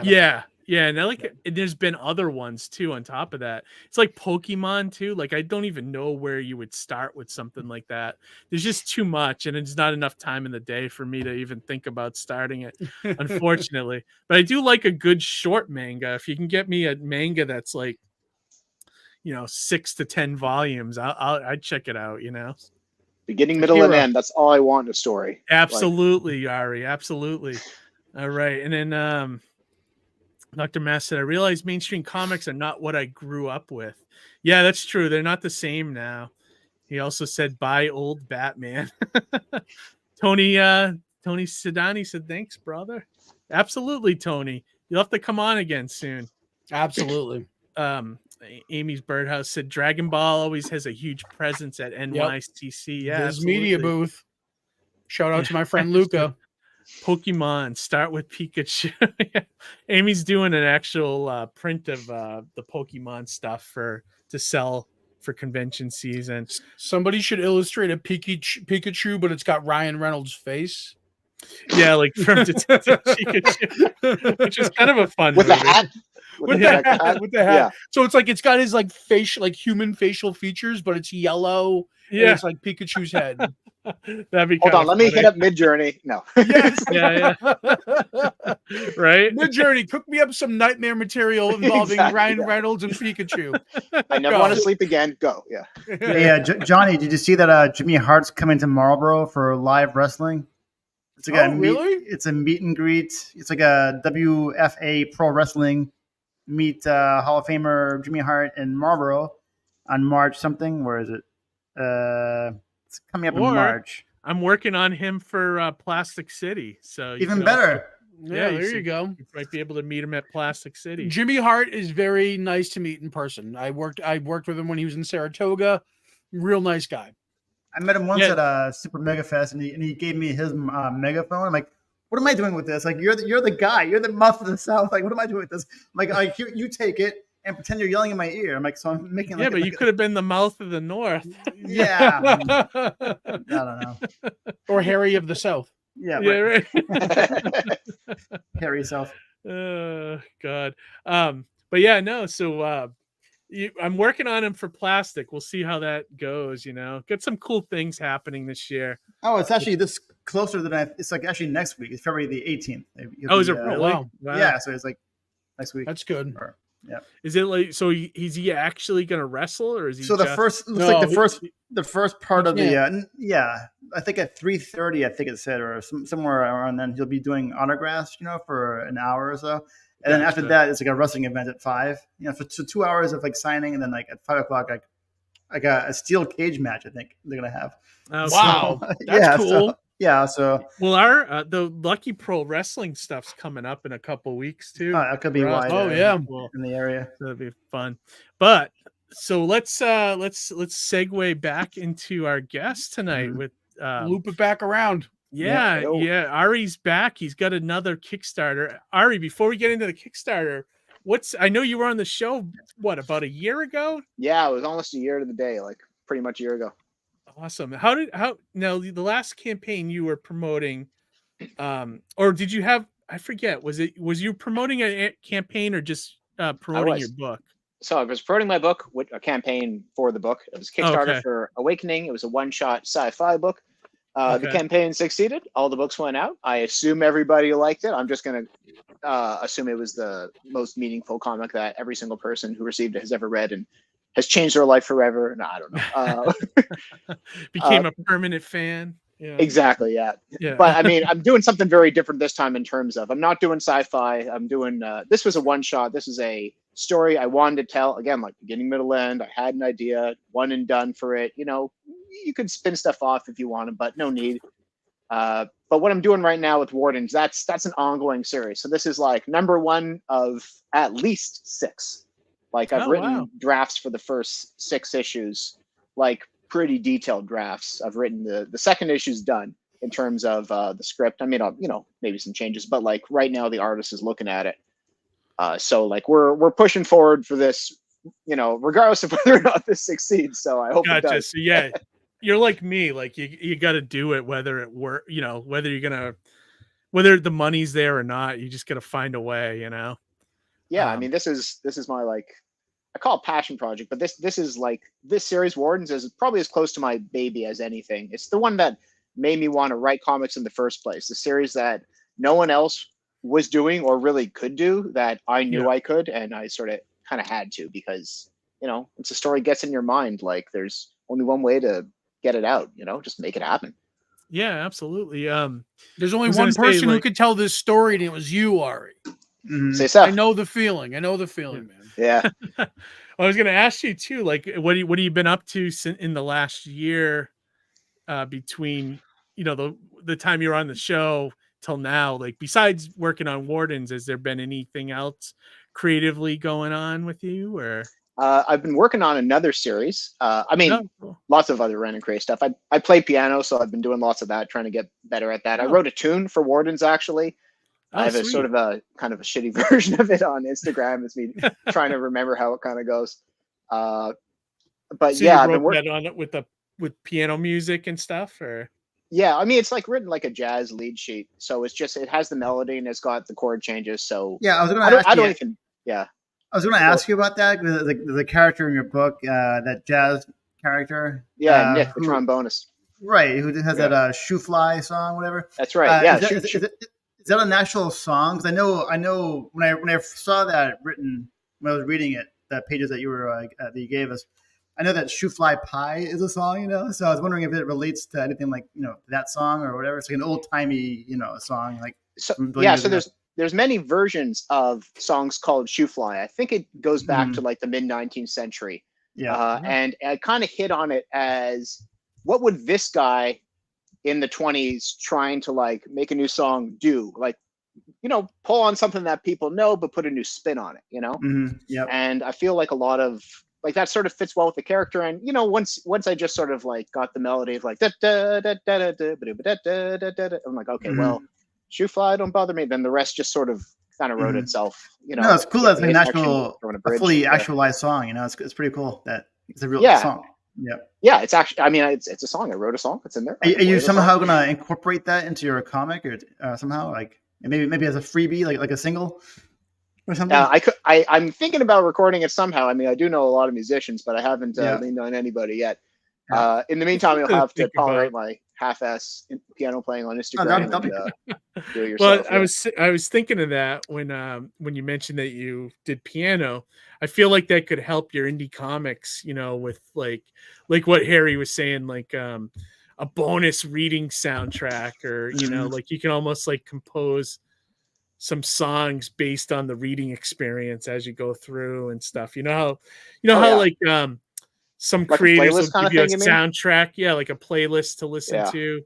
Yeah. Yeah, and there's been other ones too on top of that. It's like Pokemon too. Like I don't even know where you would start with something like that. There's just too much, and it's not enough time in the day for me to even think about starting it, unfortunately. But I do like a good short manga. If you can get me a manga that's like, 6 to 10 volumes, I'd check it out. Beginning, middle, and end. That's all I want in a story. Absolutely, Ari. Absolutely. All right, and then Dr. Mass said, I realize mainstream comics are not what I grew up with. Yeah, that's true. They're not the same now. He also said, buy old Batman. Tony Sedani said, thanks, brother. Absolutely, Tony. You'll have to come on again soon. Absolutely. Amy's Birdhouse said, Dragon Ball always has a huge presence at NYCC. Yeah, his media booth. Shout out to my friend Luca. Pokemon, start with Pikachu. Amy's doing an actual print of the Pokemon stuff to sell for convention season. Somebody should illustrate a Pikachu, but it's got Ryan Reynolds' face. Yeah, like from Detective Pikachu, which is kind of a fun with movie. the hat. With the hat. Yeah. So it's got his like facial, like human facial features, but it's yellow. Yeah, it's like Pikachu's head. That'd be Hold on, let me hit up Midjourney. No. Yes. Yeah. Right? Midjourney, cook me up some nightmare material involving Ryan Reynolds and Pikachu. I never want to sleep again. Go. Yeah. Yeah, Johnny, did you see that Jimmy Hart's coming to Marlboro for live wrestling? It's like it's a meet and greet. It's like a WFA Pro Wrestling meet Hall of Famer Jimmy Hart in Marlboro on March something. Where is it? It's coming up in March. I'm working on him for Plastic City. So even better. Yeah, there you go. You might be able to meet him at Plastic City. Jimmy Hart is very nice to meet in person. I worked with him when he was in Saratoga. Real nice guy. I met him once at Super Mega Fest, and he gave me his megaphone. I'm like, what am I doing with this? Like, you're the guy. You're the mouth of the South. Like, what am I doing with this? I'm like, here, you take it and pretend you're yelling in my ear. I'm like, so I'm making. But you could have been the mouth of the North. Yeah. I don't know. Or Harry of the South. Yeah. Right. Harry South. Oh God. But yeah, no. So I'm working on him for Plastic. We'll see how that goes. Got some cool things happening this year. Oh, it's actually this closer than it's like actually next week. It's February the 18th. Is it really? Wow. Yeah, so it's like next week. That's good. Yeah. Is it like so? Is he actually going to wrestle, or is he? So the first part of the I think at 3:30 I think it said, or somewhere around then, he'll be doing autographs, for an hour or so, and then after that it's like a wrestling event at 5. For 2 hours of like signing, and then like at 5:00 I got a steel cage match. I think they're gonna have. Wow, that's cool. So well, the Lucky Pro Wrestling stuff's coming up in a couple weeks too. That could be why. In the area, that'll be fun. But so let's segue back into our guest tonight with loop it back around. Yeah. Ari's back. He's got another Kickstarter. Ari, before we get into the Kickstarter, I know you were on the show about a year ago? Yeah, it was almost a year to the day, like pretty much a year ago. Awesome. Now the last campaign you were promoting, or did you have, I forget, was you promoting a campaign or just promoting your book? So I was promoting my book with a campaign for the book. It was Kickstarter for Awakening. It was a one-shot sci-fi book. The campaign succeeded. All the books went out. I assume everybody liked it. I'm just going to assume it was the most meaningful comic that every single person who received it has ever read and has changed their life forever. No, I don't know. Became a permanent fan. Yeah. Exactly. Yeah. But I mean, I'm doing something very different this time in terms of I'm not doing sci-fi. I'm doing this was a one shot. This is a story I wanted to tell, again, like beginning, middle, end. I had an idea, one and done for it. You could spin stuff off if you wanted, but no need. But what I'm doing right now with Wardens, that's an ongoing series. So this is like number 1 of at least 6. Like I've written drafts for the first 6 issues, like pretty detailed drafts. I've written the second issue's done in terms of the script. I mean, maybe some changes, but like right now the artist is looking at it. So like we're pushing forward for this, regardless of whether or not this succeeds. So I hope it does. So yeah, you're like me. Like you got to do it whether it work. Whether the money's there or not. You just got to find a way. Yeah, I mean, this is my like, I call it passion project, but this is like this series Wardens is probably as close to my baby as anything. It's the one that made me want to write comics in the first place. The series that no one else was doing or really could do that I knew I could, and I sort of kind of had to because once a story gets in your mind, like there's only one way to get it out. Just make it happen. Yeah, absolutely. There's only one person who could tell this story, and it was you, Ari. Mm-hmm. Say so. I know the feeling, man. Yeah. I was going to ask you too, like, what have you been up to in the last year, between, the time you were on the show till now, like besides working on Wardens, has there been anything else creatively going on with you or? I've been working on another series. Lots of other random crazy stuff. I play piano, so I've been doing lots of that, trying to get better at that. I wrote a tune for Wardens, actually. I have a sort of a kind of a shitty version of it on Instagram. It's me trying to remember how it kind of goes. But so yeah, I've been working on it with piano music and stuff, or yeah, I mean it's like written like a jazz lead sheet, so it's just it has the melody and it's got the chord changes. So yeah, I was going to ask you. I was going to ask you about that. The character in your book, that jazz character. Yeah, Nick, the trombonist. Right, who has that "Shoe Fly" song, whatever. That's right. Yeah. Is that an actual song? 'Cause I know when I saw that written when I was reading it, the pages that that you gave us, I know that "Shoe Fly Pie" is a song, So I was wondering if it relates to anything like that song or whatever. It's like an old timey song like. So there's many versions of songs called "Shoe Fly." I think it goes back to like the mid 19th century. Yeah. And I kind of hit on it as what would this guy in the 20s trying to like make a new song do, like pull on something that people know, but put a new spin on it, Yep. And I feel like a lot of like that sort of fits well with the character. And once I just sort of like got the melody of like da da da da da da da da da da, I'm like, okay, well, shoe fly, don't bother me. Then the rest just sort of kind of wrote itself. No, it's cool. That's like a fully actualized song. It's pretty cool that it's a real song. Yeah, it's actually. I mean, it's a song. I wrote a song. It's in there. Are you somehow gonna incorporate that into your comic, or somehow like maybe as a freebie, like a single or something? I'm thinking about recording it somehow. I mean, I do know a lot of musicians, but I haven't leaned on anybody yet. In the meantime, you'll have to tolerate my half-ass piano playing on Instagram. Do it yourself. Well, I was thinking of that when you mentioned that you did piano. I feel like that could help your indie comics, with like what Harry was saying, like a bonus reading soundtrack, or like you can almost like compose some songs based on the reading experience as you go through and stuff. How like some like creators will kind give you a thing, soundtrack, like a playlist to listen to,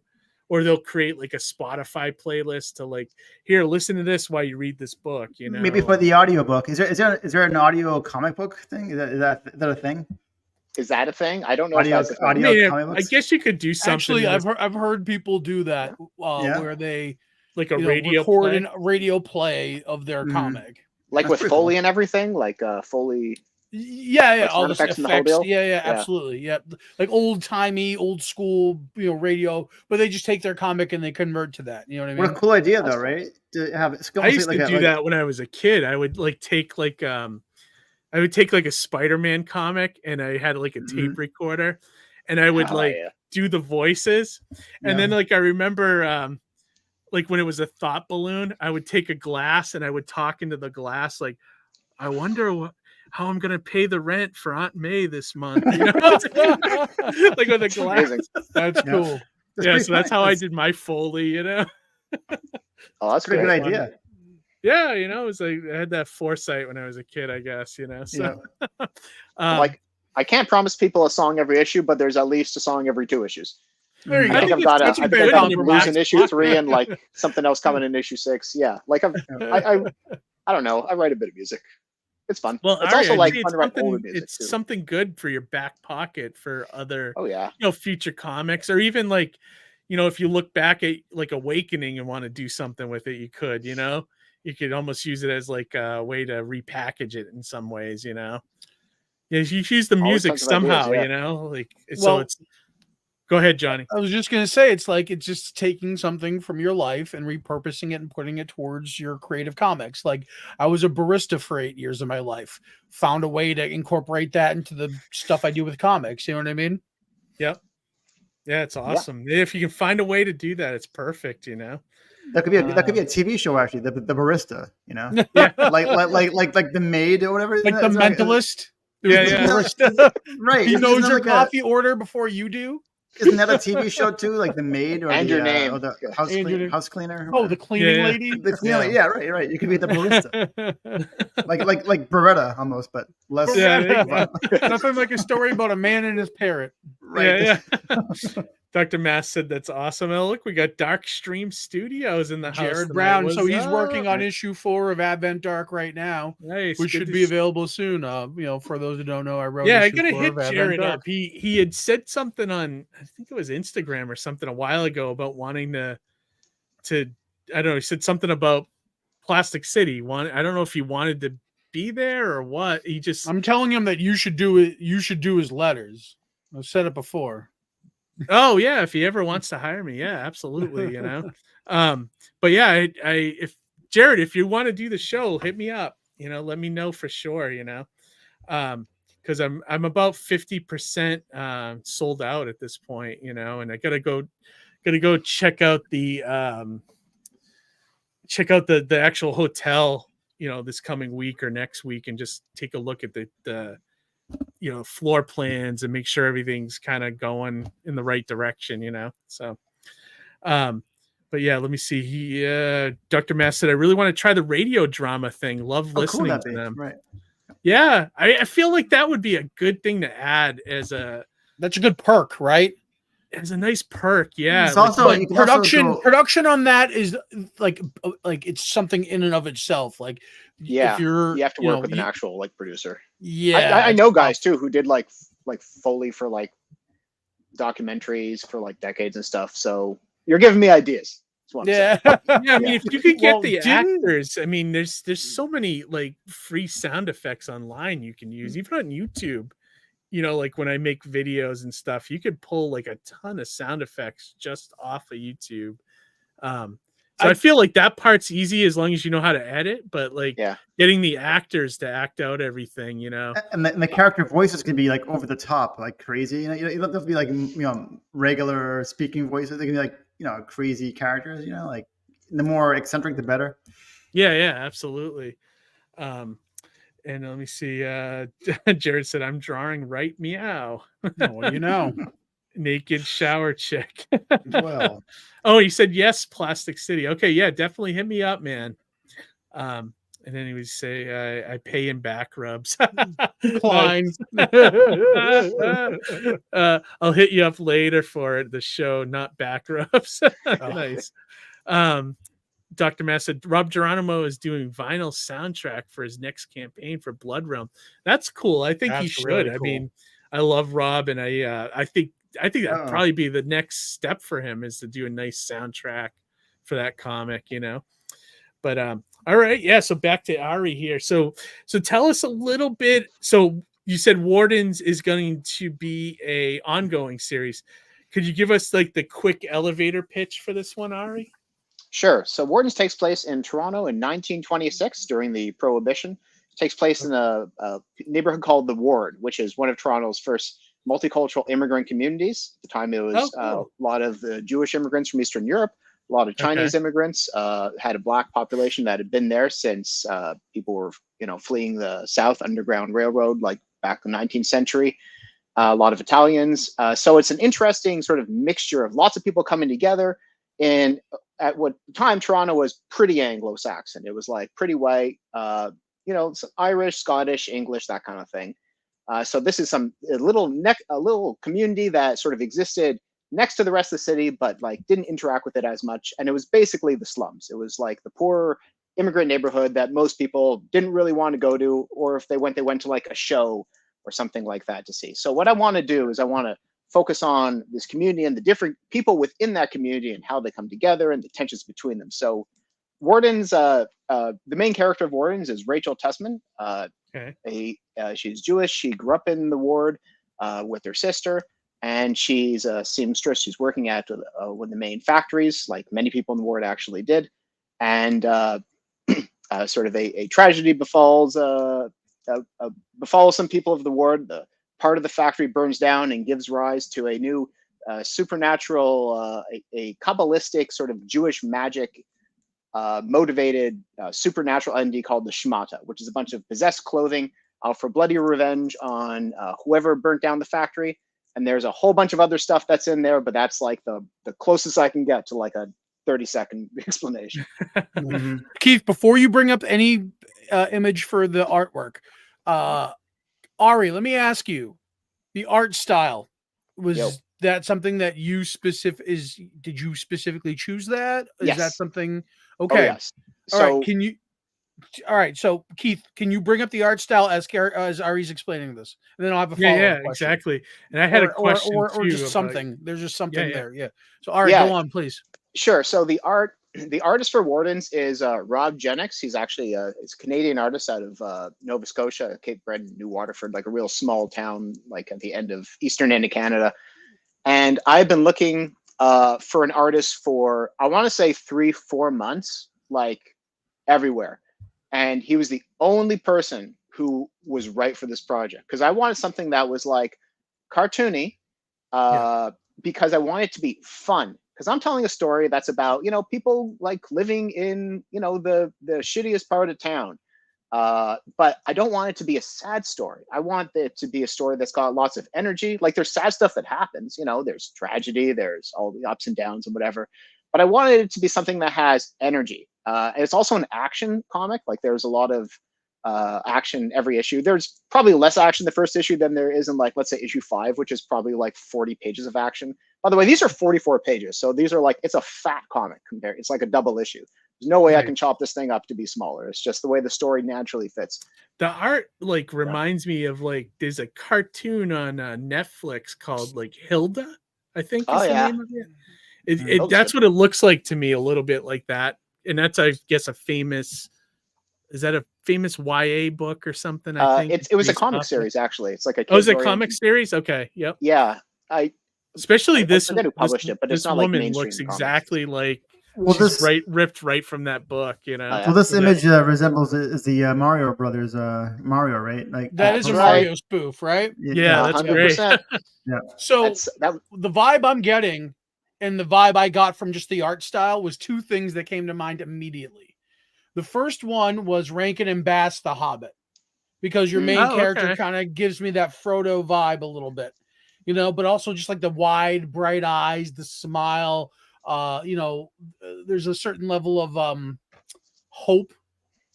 or they'll create like a Spotify playlist to like, here, listen to this while you read this book. Maybe for the audiobook. Is there an audio comic book thing? Is that a thing? Is that a thing? I don't know. Audio comic books? I guess you could do something. Actually, I've heard people do that where they like a radio record a radio play of their comic, like with Foley and everything, like Foley. Yeah, all the effects. Yeah, absolutely. Yeah, like old timey, old school, radio. But they just take their comic and they convert to that. You know what I mean? What a cool idea, though, right? To have I used to do that when I was a kid. I would take a Spider-Man comic, and I had like a tape recorder, and I would do the voices, and then like I remember like when it was a thought balloon, I would take a glass and I would talk into the glass like, I wonder how I'm gonna pay the rent for Aunt May this month. Like with a glass. That's cool. So that's how I did my Foley. Oh, that's a good idea. Yeah, it was like I had that foresight when I was a kid, I guess. So like I can't promise people a song every issue, but there's at least a song every 2 issues. There you go. I think I've got blues in issue 3 and like something else coming in issue 6. Yeah, like I don't know. I write a bit of music. It's fun. Well, it's also like fun to write older music. It's something good for your back pocket for other, future comics, or even like, if you look back at like Awakening and want to do something with it, you could, you could almost use it as like a way to repackage it in some ways, Yeah, you use the music somehow, it's. Go ahead, Johnny. I was just going to say, it's just taking something from your life and repurposing it and putting it towards your creative comics. Like I was a barista for 8 years of my life, found a way to incorporate that into the stuff I do with comics. You know what I mean? Yep. Yeah, it's awesome. Yeah. If you can find a way to do that, it's perfect. That could be a TV show, actually. The barista, Yeah. like the maid or whatever. Like the mentalist. Right. He knows your coffee order before you do. Isn't that a TV show too? Like the maid or your name, or the house cleaner? Oh, the cleaning lady. The cleaning, right. You could be the barista, like Beretta almost, but less. Yeah. Nothing like a story about a man and his parrot. Right. Yeah. Dr. Mass said that's awesome. Oh, look, we got Dark Stream Studios in the house. Jared Brown. So he's working on issue 4 of Advent Dark right now. Nice. Which should be available soon. For those who don't know, I wrote. Yeah, I'm gonna hit Jared up. He had said something on, I think it was Instagram or something a while ago about wanting to I don't know. He said something about Plastic City. I don't know if he wanted to be there or what. I'm telling him that you should do it. You should do his letters. I've said it before. Oh yeah, if he ever wants to hire me, yeah, absolutely. But yeah, if Jared, if you want to do the show, hit me up. Let me know for sure. Because I'm about 50% sold out at this point. And I gotta go check out the actual hotel. This coming week or next week, and just take a look at the floor plans and make sure everything's kind of going in the right direction, so but yeah, let me see. Dr. Mass said, I really want to try the radio drama thing. Love listening to them. Right. Yeah, I feel like that would be a good thing to add that's a good perk, right? It's a nice perk. Yeah. It's also But you can also production on that is like it's something in and of itself. Like Yeah, if you're you have to work with an actual like producer. Yeah, I know guys too who did like Foley for like documentaries for like decades and stuff. So you're giving me ideas. Yeah. Yeah, I mean, if you could get Well, the actors, I mean, there's so many like free sound effects online you can use, even on YouTube. You know, like when I make videos and stuff, you could pull like a ton of sound effects just off of YouTube. So I feel like that part's easy as long as you know how to edit, but like getting the actors to act out everything, you know. And the character voices can be like over the top, like crazy. You know, you don't have to be like regular speaking voices. They can be like crazy characters. You know, like the more eccentric, the better. Yeah, absolutely. And let me see. Jared said, "I'm drawing right meow." What do you know? Naked shower chick. Well, oh, he said yes, Plastic City. Okay, yeah, definitely hit me up, man. And then he would say, I pay in back rubs. Klein. I'll hit you up later for the show, not back rubs. Nice. Dr. Mass said Rob Geronimo is doing vinyl soundtrack for his next campaign for Blood Realm. That's cool. I think he should. Really cool. I mean, I love Rob, and I think that'd probably be the next step for him is to do a nice soundtrack for that comic, you know. But all right, yeah. So back to Ari here. So tell us a little bit. So you said Wardens is going to be a ongoing series. Could you give us like the quick elevator pitch for this one, Ari? Sure. So Wardens takes place in Toronto in 1926 during the Prohibition. It takes place in a neighborhood called the Ward, which is one of Toronto's first multicultural immigrant communities. At the time, it was a lot of Jewish immigrants from Eastern Europe, a lot of Chinese immigrants, had a black population that had been there since people were, fleeing the South Underground Railroad, like back in the 19th century. A lot of Italians. So it's an interesting sort of mixture of lots of people coming together. And at what time Toronto was pretty Anglo-Saxon. It was like pretty white, Irish, Scottish, English, that kind of thing. So this is a little community that sort of existed next to the rest of the city, but like didn't interact with it as much. And it was basically the slums. It was like the poor immigrant neighborhood that most people didn't really want to go to, or if they went to like a show or something like that to see. So what I want to do is I want to focus on this community and the different people within that community and how they come together and the tensions between them. So Wardens, the main character of Wardens is Rachel Tessman. She's Jewish. She grew up in the Ward with her sister, and she's a seamstress. She's working at one of the main factories, like many people in the Ward actually did. And sort of a tragedy befalls some people of the Ward. The part of the factory burns down and gives rise to a new supernatural, a Kabbalistic sort of Jewish magic motivated supernatural entity called the Shmata, which is a bunch of possessed clothing out for bloody revenge on whoever burnt down the factory. And there's a whole bunch of other stuff that's in there, but that's like the closest I can get to like a 30-second explanation. Keith, before you bring up any image for the artwork, Ari, let me ask you, the art style, was that something that you did you specifically choose that? Is that something? Okay. Oh, yes. All right. So Keith, can you bring up the art style as Ari's explaining this? And then I'll have a follow-up question. Exactly. And I had a question or just something. There's just something there. Yeah. So Ari, go on, please. Sure. So the artist for Wardens is Rob Jennings. He's actually he's a Canadian artist out of Nova Scotia, Cape Breton, New Waterford, like a real small town, like at the end of eastern end of Canada. And I've been looking for an artist for, I want to say 3-4 months, like everywhere. And he was the only person who was right for this project, because I wanted something that was like cartoony, because I want it to be fun. Because I'm telling a story that's about, people like living in, the shittiest part of town. But I don't want it to be a sad story. I want it to be a story that's got lots of energy. Like there's sad stuff that happens, there's tragedy, there's all the ups and downs and whatever. But I wanted it to be something that has energy. And it's also an action comic. Like there's a lot of action every issue. There's probably less action the first issue than there is in, like, let's say issue 5, which is probably like 40 pages of action. By the way, these are 44 pages, so these are like, it's a fat comic compared. It's like a double issue. There's no way I can chop this thing up to be smaller. It's just the way the story naturally fits. The art like reminds me of like there's a cartoon on Netflix called like Hilda, I think is the name of it. That's what it looks like to me, a little bit like that. And that's, I guess, a famous YA book or something? I think it was a comic series, actually. It's like a it's a comic series. Okay, yep. Yeah, especially this. I forget who published it, but this it's not woman like looks exactly like. Well, this ripped right from that book, you know. Well, this image resembles is the Mario Brothers Mario, right? Like that is a Mario spoof, right? Yeah, that's 100%. Great. Yeah. So the vibe I'm getting, and the vibe I got from just the art style, was two things that came to mind immediately. The first one was Rankin and Bass, The Hobbit, because your main character kind of gives me that Frodo vibe a little bit, you know, but also just like the wide, bright eyes, the smile. You know, there's a certain level of hope,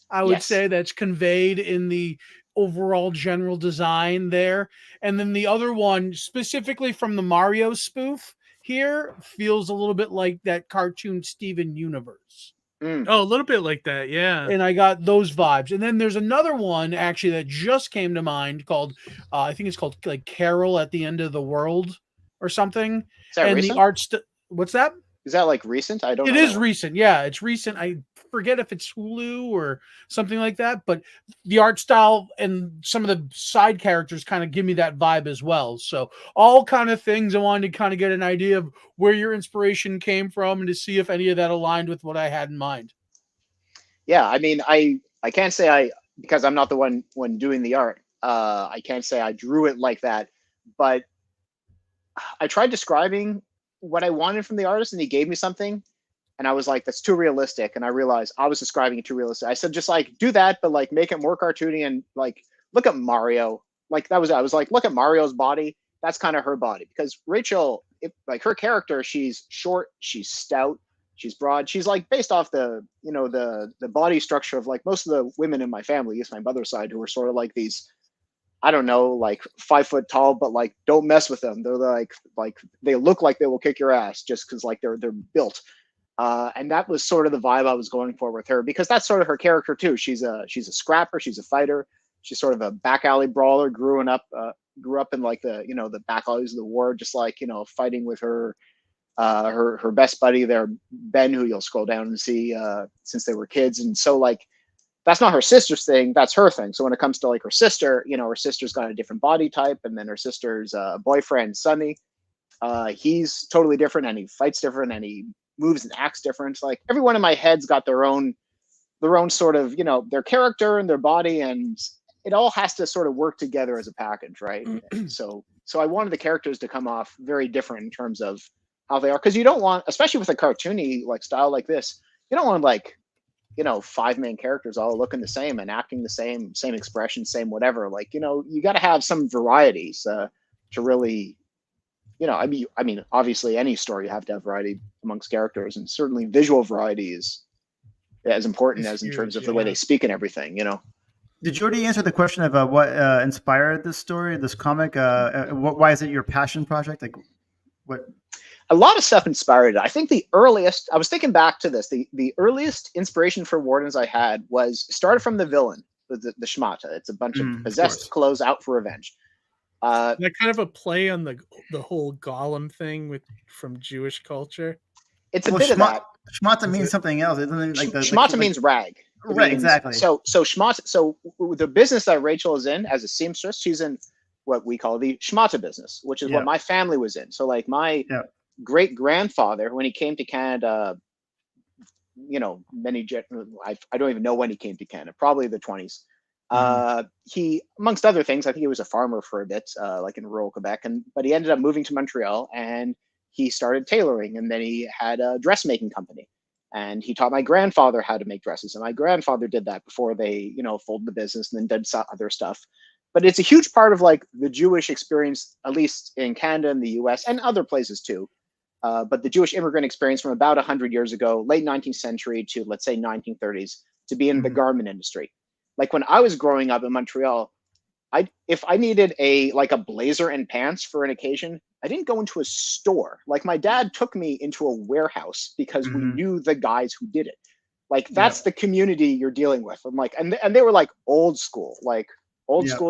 I would say, that's conveyed in the overall general design there. And then the other one, specifically from the Mario spoof here, feels a little bit like that cartoon Steven Universe. Oh, a little bit like that, yeah. And I got those vibes. And then there's another one actually that just came to mind called I think it's called like Carol at the End of the World or something. Is that and recent? The art what's that? Is that like recent? I don't know. It is recent. Yeah, it's recent. I forget if it's Hulu or something like that, but the art style and some of the side characters kind of give me that vibe as well. So all kind of things I wanted to kind of get an idea of where your inspiration came from and to see if any of that aligned with what I had in mind. Yeah, I mean, I can't say because I'm not the one doing the art. I can't say I drew it like that, but I tried describing what I wanted from the artist, and he gave me something, and I was like, that's too realistic. And I realized I was describing it too realistic. I said, just like do that, but like make it more cartoony, and like look at Mario. Like I was like, look at Mario's body. That's kind of her body, because Rachel, like her character, she's short, she's stout, she's broad. She's like based off the, you know, the body structure of like most of the women in my family, it's my mother's side, who are sort of like these, I don't know, like 5 foot tall, but like don't mess with them. They're like they look like they will kick your ass just because like they're built. And that was sort of the vibe I was going for with her, because that's sort of her character too. She's a scrapper, she's a fighter, she's sort of a back alley brawler, grew up in like the, you know, the back alleys of the war, just like, you know, fighting with her best buddy there, Ben, who you'll scroll down and see since they were kids. And so like that's not her sister's thing, that's her thing. So when it comes to like her sister, you know, her sister's got a different body type, and then her sister's boyfriend, Sonny, he's totally different, and he fights different, and he moves and acts different. Like everyone in my head's got their own sort of, you know, their character and their body, and it all has to sort of work together as a package, right? So I wanted the characters to come off very different in terms of how they are, because you don't want, especially with a cartoony like style like this, you don't want like, you know, 5 main characters all looking the same and acting the same expression, same whatever. Like, you know, you got to have some varieties to really, you know, I mean, obviously any story you have to have variety amongst characters, and certainly visual variety is as important as in terms of the way they speak and everything, you know. Did you already answer the question of what inspired this story, this comic? Why is it your passion project? Like, what? A lot of stuff inspired it. I think the earliest, I was thinking back to this, the earliest inspiration for Wardens I had started from the villain, the Schmata. It's a bunch of possessed clothes out for revenge. That kind of a play on the whole golem thing from Jewish culture. It's a bit of that. Schmata means something else. It doesn't like Schmata means rag. Right, exactly. So Schmata. So the business that Rachel is in as a seamstress, she's in what we call the Schmata business, which is what my family was in. So like my great grandfather, when he came to Canada, you know, I don't even know when he came to Canada, probably the 20s. He, amongst other things, I think he was a farmer for a bit, like in rural Quebec, but he ended up moving to Montreal, and he started tailoring, and then he had a dressmaking company, and he taught my grandfather how to make dresses, and my grandfather did that before they, you know, folded the business and then did other stuff. But it's a huge part of like the Jewish experience, at least in Canada and the US and other places too. But the Jewish immigrant experience from about 100 years ago, late 19th century to let's say 1930s, to be in the garment industry. Like when I was growing up in Montreal, if I needed a blazer and pants for an occasion, I didn't go into a store. Like my dad took me into a warehouse because we knew the guys who did it. Like that's the community you're dealing with. I'm like, and they were like old school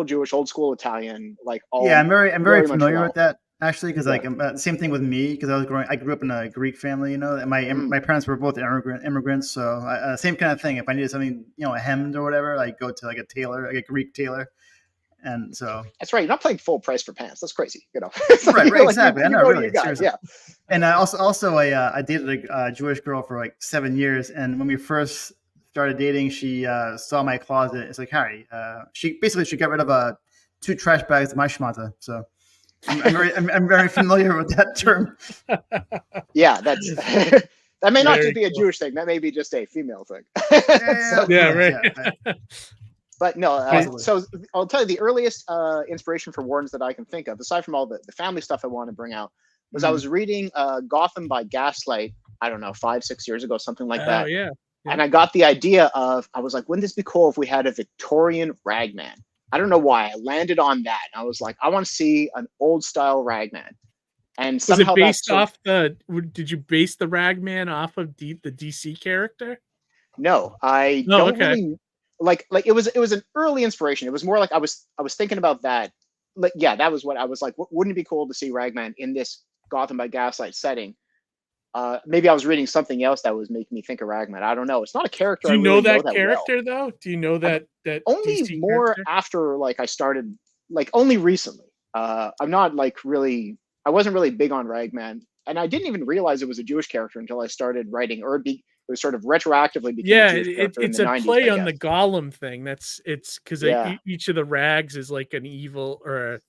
Jewish, old school Italian, like all. Yeah, I'm very familiar well. with that actually, because like same thing with me, because I grew up in a Greek family, you know, and my parents were both immigrants, so same kind of thing. If I needed something, you know, hemmed or whatever, I go to like a tailor, like a Greek tailor, and so that's right. You're not paying full price for pants. That's crazy, you know. Right, exactly. I know, really, guys, yeah. And I dated a Jewish girl for like 7 years, and when we first started dating, she saw my closet. It's like, Harry, she got rid of 2 trash bags of my schmata. So I'm very familiar with that term. Yeah, that's that may not just be a Jewish thing. That may be just a female thing. Right. But no, so I'll tell you the earliest inspiration for Wardens that I can think of, aside from all the family stuff I want to bring out, was I was reading Gotham by Gaslight, I don't know, 5-6 years ago, something like that. Yeah. And I got the idea of, I was like, wouldn't this be cool if we had a Victorian ragman? I don't know why I landed on that. And I was like, I want to see an old style ragman. And somehow was it based off did you base the ragman off of the DC character? No, I don't really like it was an early inspiration. It was more like I was thinking about that. Like, yeah, that was what I was like, wouldn't it be cool to see ragman in this Gotham by Gaslight setting? Maybe I was reading something else that was making me think of ragman. I don't know. It's not a character. Do you know that character though? Do you know that only DC more character? After like I started, like only recently. I'm not like really. I wasn't really big on ragman, and I didn't even realize it was a Jewish character until I started writing, or it was sort of retroactively became a Jewish character it's in the a 90s, play on the Gollum thing. It's because Yeah. each of the rags is like an evil or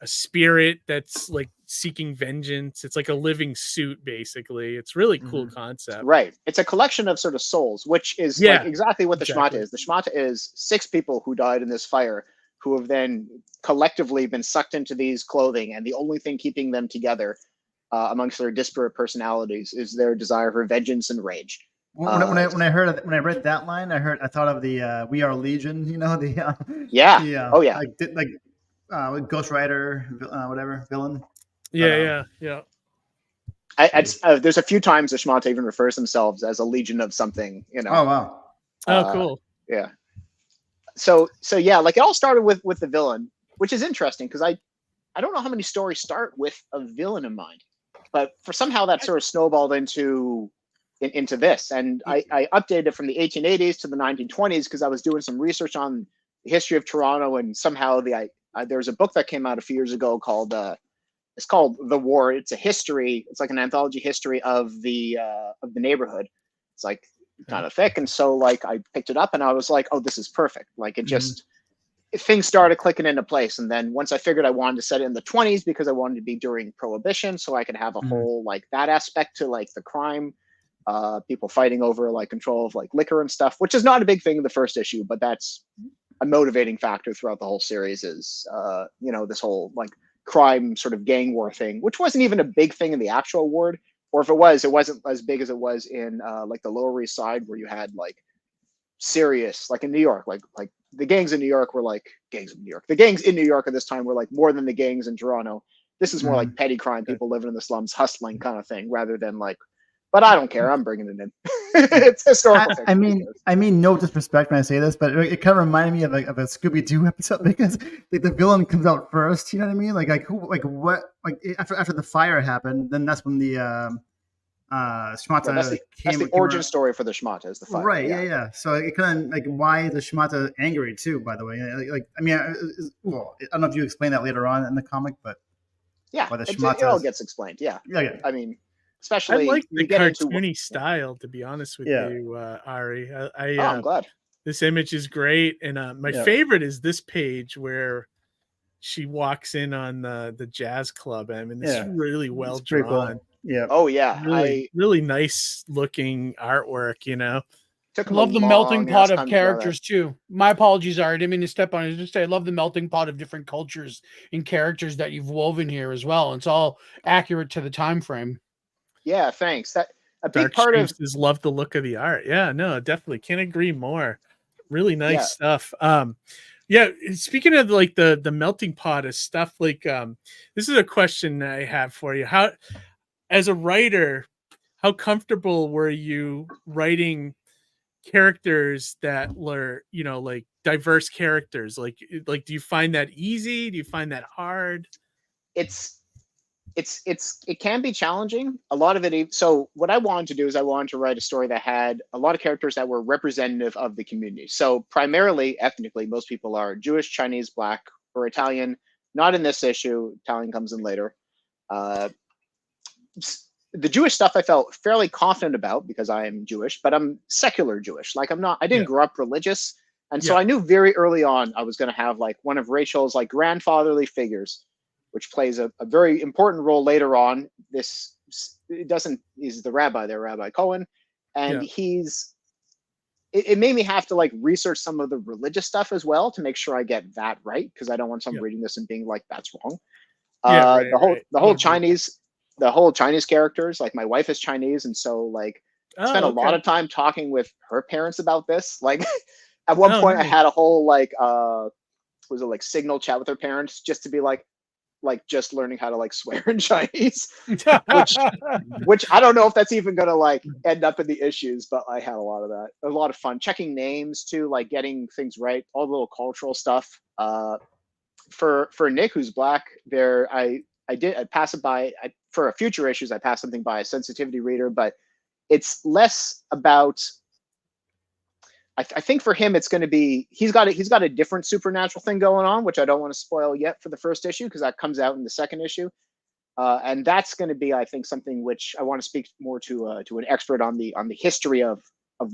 a spirit that's like seeking vengeance. It's like a living suit, basically. It's really cool concept. Right. It's a collection of sort of souls, which is like exactly what the Shmata is. The Shmata is 6 people who died in this fire, who have then collectively been sucked into these clothing, and the only thing keeping them together amongst their disparate personalities is their desire for vengeance and rage. When I read that line, I thought of the "We Are Legion," you know, Ghost Rider, whatever villain. Yeah. There's a few times the Shmata even refers themselves as a legion of something, you know. Oh wow. Oh cool. Yeah. So yeah, like it all started with the villain, which is interesting because I don't know how many stories start with a villain in mind, but for somehow that sort of snowballed into this, and I updated it from the 1880s to the 1920s because I was doing some research on the history of Toronto, and somehow there was a book that came out a few years ago called it's called The War. It's a history. It's like an anthology history of the neighborhood. It's like kind of thick, and so like I picked it up and I was like, oh, this is perfect. Like it just things started clicking into place, and then once I figured I wanted to set it in the 20s because I wanted to be during Prohibition, so I could have a whole like that aspect to like the crime, people fighting over like control of like liquor and stuff, which is not a big thing in the first issue, but that's a motivating factor throughout the whole series is you know, this whole like crime sort of gang war thing, which wasn't even a big thing in the actual ward. Or if it was, it wasn't as big as it was in like the Lower East Side, where you had like serious, like in New York, like the gangs in New York were like gangs of New York. The gangs in New York at this time were like more than the gangs in Toronto. This is more like petty crime, people living in the slums, hustling kind of thing, rather than like. But I don't care. I'm bringing it in. It's historical. I mean, no disrespect when I say this, but it kind of reminded me of a Scooby-Doo episode because like, the villain comes out first. You know what I mean? What after the fire happened, then that's when the Shmata. That's the origin story for the Shmata is the fire. Right. Yeah. So it kind of like why is the Shmata angry too? By the way, I don't know if you explain that later on in the comic, but yeah, it all gets explained. Yeah. I mean. Especially, I like the cartoony style. To be honest with you, Ari, I'm glad this image is great, and my favorite is this page where she walks in on the jazz club. I mean, it's really well drawn. Cool. Yeah. Oh yeah, really nice looking artwork. You know, love the melting pot of characters too. My apologies, Ari. I didn't mean to step on it. Just say I love the melting pot of different cultures and characters that you've woven here as well. It's all accurate to the time frame. Yeah, thanks. That a big Dark part of is love the look of the art. Yeah, no, definitely can't agree more. Really nice stuff. Yeah, speaking of like the melting pot of stuff, like this is a question I have for you. How, as a writer, how comfortable were you writing characters that were, you know, like diverse characters? Like do you find that easy? Do you find that hard? It can be challenging. A lot of it. So what I wanted to do is I wanted to write a story that had a lot of characters that were representative of the community. So primarily ethnically, most people are Jewish, Chinese, Black, or Italian. Not in this issue. Italian comes in later. The Jewish stuff I felt fairly confident about because I am Jewish, but I'm secular Jewish. Like I didn't grow up religious. And so I knew very early on I was going to have like one of Rachel's like grandfatherly figures, which plays a very important role later on. He's the rabbi there, Rabbi Cohen. And it made me have to like research some of the religious stuff as well to make sure I get that right. Cause I don't want someone reading this and being like, that's wrong. The whole Chinese characters, like my wife is Chinese. And so like I spent a lot of time talking with her parents about this. Like at one point I had a whole like, was it like signal chat with her parents just to be like just learning how to like swear in Chinese, which I don't know if that's even going to like end up in the issues, but I had a lot of that, a lot of fun checking names too, like getting things right, all the little cultural stuff. For Nick, who's Black, there, I pass it by for a future issues. I pass something by a sensitivity reader, but it's less about, I think for him, it's going to be, he's got a different supernatural thing going on, which I don't want to spoil yet for the first issue, because that comes out in the second issue. And that's going to be, I think, something which I want to speak more to an expert on the history of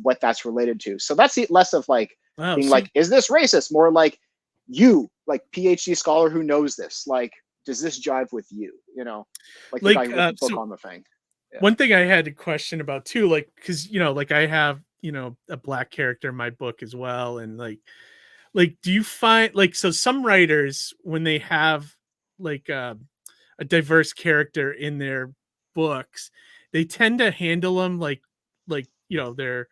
what that's related to. So that's less of like being like, is this racist? More like you, like PhD scholar who knows this, like, does this jive with you? You know, like the guy who wrote the book on the thing. Yeah. One thing I had a question about too, like, because you know, like I have, you know, a Black character in my book as well, and like do you find like, so some writers, when they have like a diverse character in their books, they tend to handle them like you know, they're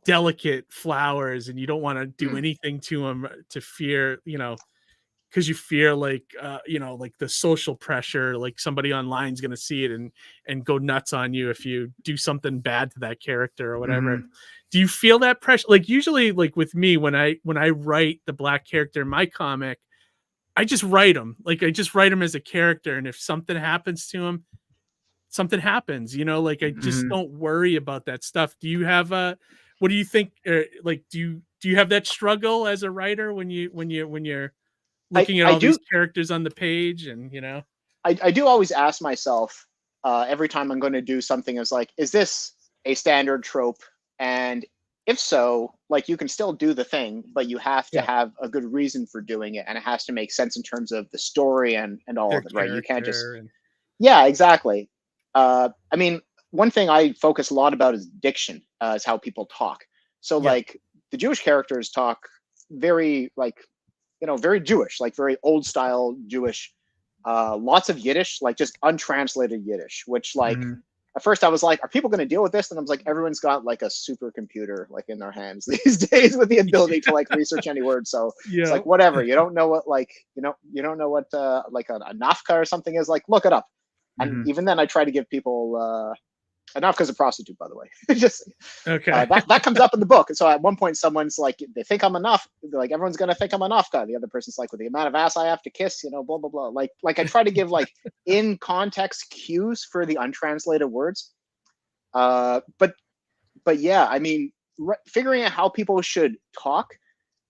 delicate flowers, and you don't want to do anything to them to fear, you know, because you fear like you know, like the social pressure, like somebody online is going to see it and go nuts on you if you do something bad to that character or whatever. Do you feel that pressure? Like usually, like with me, when I write the Black character in my comic, I just write him. Like I just write him as a character, and if something happens to him, something happens. You know, like I just don't worry about that stuff. Do you have what do you think? Like, do you have that struggle as a writer when you're looking at all these characters on the page? And you know, I do always ask myself every time I'm going to do something, is like, is this a standard trope? And if so, like, you can still do the thing, but you have to have a good reason for doing it, and it has to make sense in terms of the story and all of it, right? You can't just exactly. I mean, one thing I focus a lot about is diction, is how people talk. So like the Jewish characters talk very like, you know, very Jewish, like very old style Jewish, lots of Yiddish, like just untranslated Yiddish, which like at first I was like, are people going to deal with this? And I was like, everyone's got like a supercomputer like in their hands these days with the ability to like research any word. So it's like, whatever, you don't know what, like, you don't know what like a nafka or something is, like, look it up. And even then I try to give people a nafka is a prostitute, by the way. Just that comes up in the book. And so at one point someone's like, they think I'm enough. They're like, everyone's going to think I'm a nafka. The other person's like, with the amount of ass I have to kiss, you know, blah, blah, blah. Like I try to give like in context cues for the untranslated words. But yeah, I mean, figuring out how people should talk,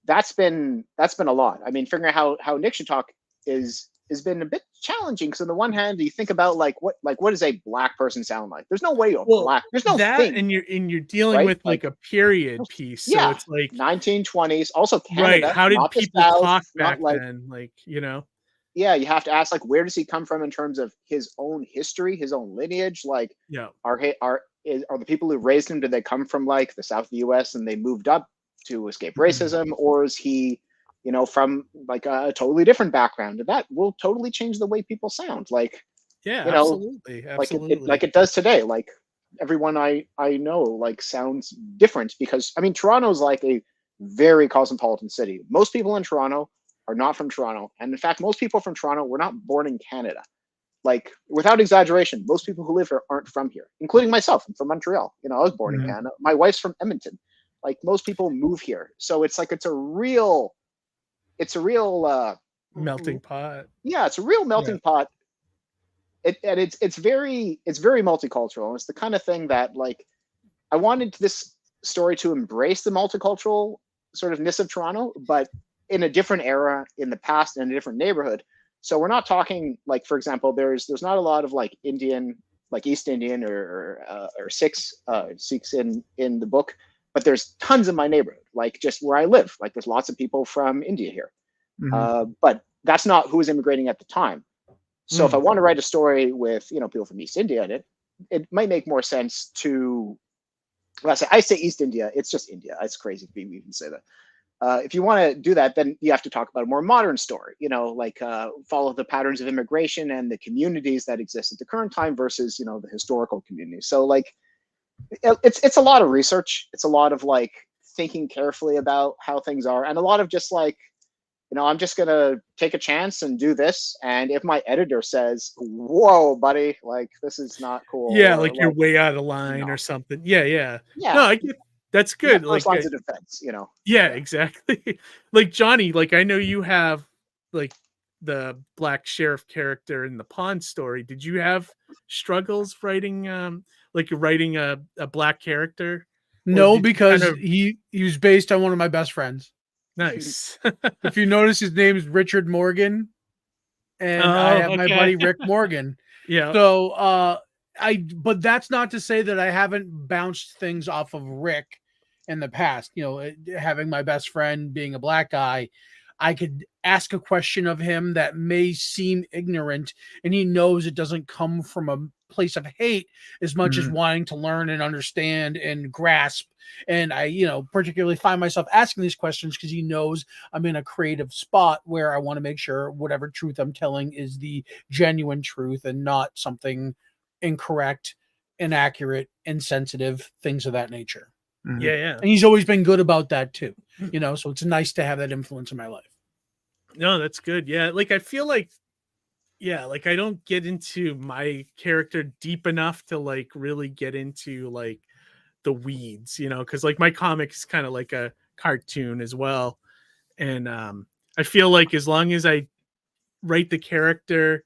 that's been a lot. I mean, figuring out how Nick should talk has been a bit challenging, because on the one hand, you think about what does a Black person sound like? There's no way you're Black. There's no that thing. and you're dealing with like a period piece. So it's like 1920s, also Canada. Right. How did people talk back like, then? Like, you know. Yeah, you have to ask, like, where does he come from in terms of his own history, his own lineage? Like, are the people who raised him, did they come from like the South of the US and they moved up to escape racism, or is he, you know, from like a totally different background? And that will totally change the way people sound. Like, you know, absolutely. Like it does today. Like everyone I know like sounds different, because I mean, Toronto's like a very cosmopolitan city. Most people in Toronto are not from Toronto. And in fact, most people from Toronto were not born in Canada. Like, without exaggeration, most people who live here aren't from here, including myself. I'm from Montreal. You know, I was born in Canada. My wife's from Edmonton. Like, most people move here. So it's like, it's a real melting pot. Yeah, it's a real melting pot. It's very multicultural. And it's the kind of thing that, like, I wanted this story to embrace the multicultural sort of ness of Toronto, but in a different era, in the past, in a different neighborhood. So we're not talking, like, for example, there's not a lot of like Indian, like East Indian or Sikhs in the book, but there's tons in my neighborhood, like just where I live. Like, there's lots of people from India here, but that's not who was immigrating at the time. So if I want to write a story with, you know, people from East India in it, it might make more sense to, well, I say East India, it's just India. It's crazy if we even say that. If you want to do that, then you have to talk about a more modern story, you know, like follow the patterns of immigration and the communities that exist at the current time versus, you know, the historical communities. So, like, it's a lot of research. It's a lot of, like, thinking carefully about how things are, and a lot of just, like, you know, I'm just going to take a chance and do this. And if my editor says, whoa, buddy, like, this is not cool. Yeah, like you're way out of line or something. Yeah. No, I get that's good. Like, lines of defense, you know. Yeah, exactly. Like, Johnny, like, I know you have, like, the black sheriff character in the Pond story. Did you have struggles writing a black character? No, because he was based on one of my best friends. Nice. If you notice, his name is Richard Morgan, and I have my buddy Rick Morgan. Yeah. So but that's not to say that I haven't bounced things off of Rick in the past. You know, having my best friend being a black guy, I could ask a question of him that may seem ignorant, and he knows it doesn't come from a place of hate as much as wanting to learn and understand and grasp. And I, you know, particularly find myself asking these questions because he knows I'm in a creative spot where I want to make sure whatever truth I'm telling is the genuine truth and not something incorrect, inaccurate, insensitive, things of that nature. Yeah. And he's always been good about that too, you know, so it's nice to have that influence in my life. No, that's good. Yeah. Like, I feel like, like, I don't get into my character deep enough to, like, really get into, like, the weeds, you know, because, like, my comic is kind of like a cartoon as well. And I feel like as long as I write the character,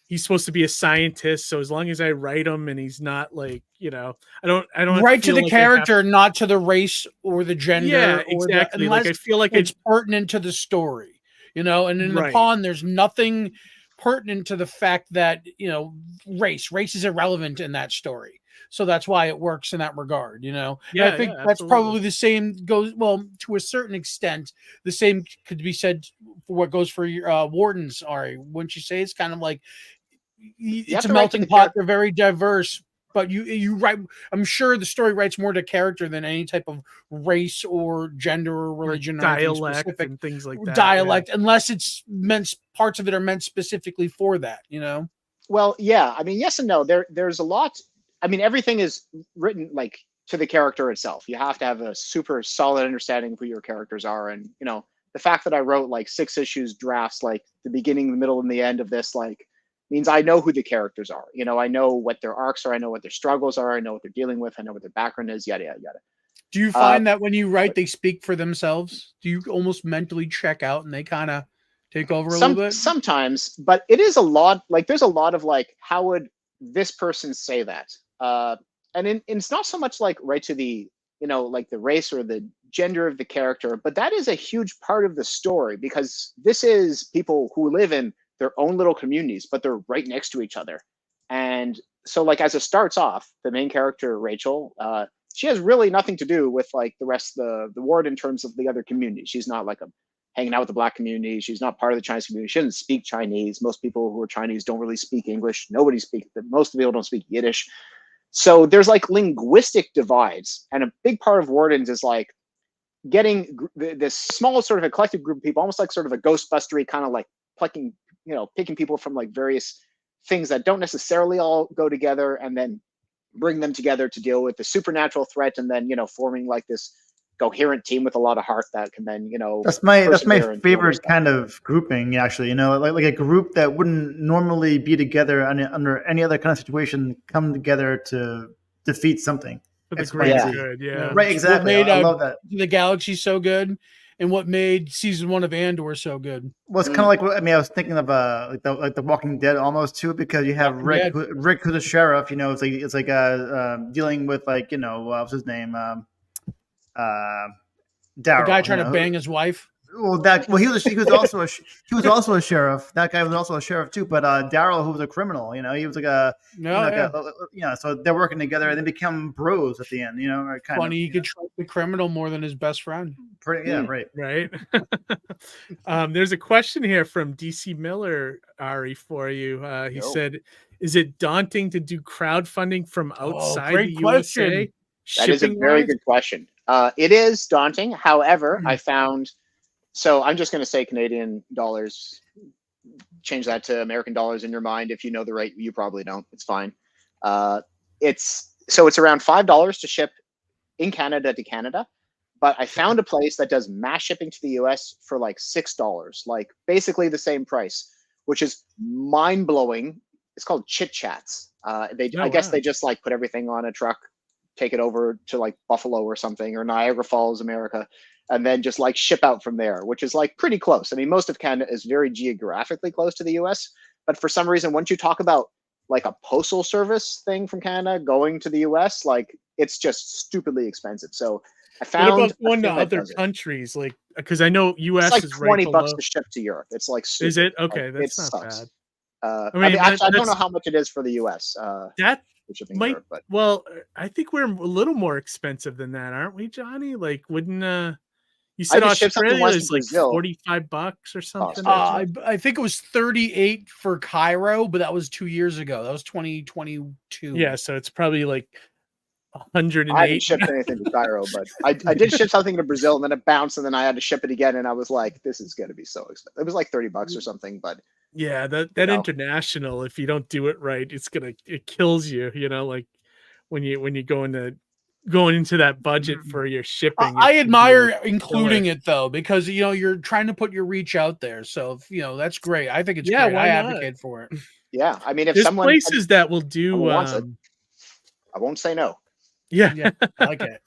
he's supposed to be a scientist, so as long as I write him and he's not, like, you know, I don't right to the character, not to the race or the gender. Yeah, exactly. Like, I feel like it's pertinent to the story, you know. And in the Pond, there's nothing pertinent to the fact that, you know, race is irrelevant in that story. So that's why it works in that regard, you know. Yeah, I think that's probably the same goes, well, to a certain extent, the same could be said for what goes for your Wardens, Ari. Wouldn't you say it's kind of like it's a melting pot? They're very diverse, but you write. I'm sure the story writes more to character than any type of race or gender or religion or dialect and things like that. Dialect, unless it's meant, parts of it are meant specifically for that, you know. Well, yeah. I mean, yes and no. There's a lot. I mean, everything is written, like, to the character itself. You have to have a super solid understanding of who your characters are. And, you know, the fact that I wrote, like, 6 issues drafts, like the beginning, the middle, and the end of this, like, means I know who the characters are. You know, I know what their arcs are. I know what their struggles are. I know what they're dealing with. I know what their background is, yada, yada, yada. Do you find that when you write, they speak for themselves? Do you almost mentally check out and they kind of take over a little bit? Sometimes, but it is a lot. Like, there's a lot of, like, how would this person say that? And it's not so much, like, right to the, you know, like, the race or the gender of the character, but that is a huge part of the story, because this is people who live in their own little communities, but they're right next to each other. And so, like, as it starts off, the main character, Rachel, she has really nothing to do with, like, the rest of the ward in terms of the other communities. She's not, like, hanging out with the black community. She's not part of the Chinese community. She doesn't speak Chinese. Most people who are Chinese don't really speak English. Most people don't speak Yiddish. So there's, like, linguistic divides. And a big part of Wardens is, like, getting this small sort of eclectic group of people, almost like sort of a Ghostbustery kind of, like, picking people from, like, various things that don't necessarily all go together, and then bring them together to deal with the supernatural threat, and then, you know, forming, like, this coherent team with a lot of heart that can then, that's my persevere and do other favorite stuff. kind of grouping, actually. Like a group that wouldn't normally be together under any other kind of situation, come together to defeat something. For the X, Y, and greater Z. good, yeah. Right, exactly. What made I love that. the Galaxy so good, and what made season 1 of Andor so good. Well, it's kind of like, I mean, I was thinking of like the Walking Dead almost too, because you have Walking Rick, who's a sheriff. It's like dealing with what's his name, Daryl. The guy trying to bang his wife. He was also a sheriff. That guy was also a sheriff too. But Daryl, who was a criminal, he was so they're working together and they become bros at the end. Funny, he could trust the criminal more than his best friend. Right. There's a question here from DC Miller, Ari, for you. He said, "Is it daunting to do crowdfunding from outside the USA?" That is a very good question. It is daunting. However, I found. So I'm just going to say Canadian dollars. Change that to American dollars in your mind. If you know the rate, you probably don't. It's fine. It's around $5 to ship in Canada to Canada. But I found a place that does mass shipping to the US for like $6, like basically the same price, which is mind blowing. It's called Chit Chats. I guess they just like put everything on a truck, take it over to like Buffalo or something, or Niagara Falls, America, and then just like ship out from there, which is like pretty close. I mean, most of Canada is very geographically close to the US, but for some reason, once you talk about like a postal service thing from Canada going to the US, like it's just stupidly expensive. So I found. What about going to other countries? Like, because I know US it's like is $20 right below. to ship to Europe. It's like stupid. Is it okay? Like, that's it not sucks. bad. I mean, actually, I don't know how much it is for the US. That might. Europe, but well, I think we're a little more expensive than that, aren't we, Johnny? Like, wouldn't you said Australia is like $45 or something? I think it was 38 for Cairo, but that was 2 years ago. That was 2022. Yeah, so it's probably like 108. I haven't shipped anything to Cairo, but I did ship something to Brazil, and then it bounced, and then I had to ship it again, and I was like, "This is going to be so expensive." It was like $30 or something, but yeah, that international, if you don't do it right, it kills you. Like when you go going into that budget for your shipping. I admire including it though, because you're trying to put your reach out there. So that's great. I think it's great. I advocate for it. Yeah, I mean, if there's someone places that will do, I won't say no. Yeah, I like it.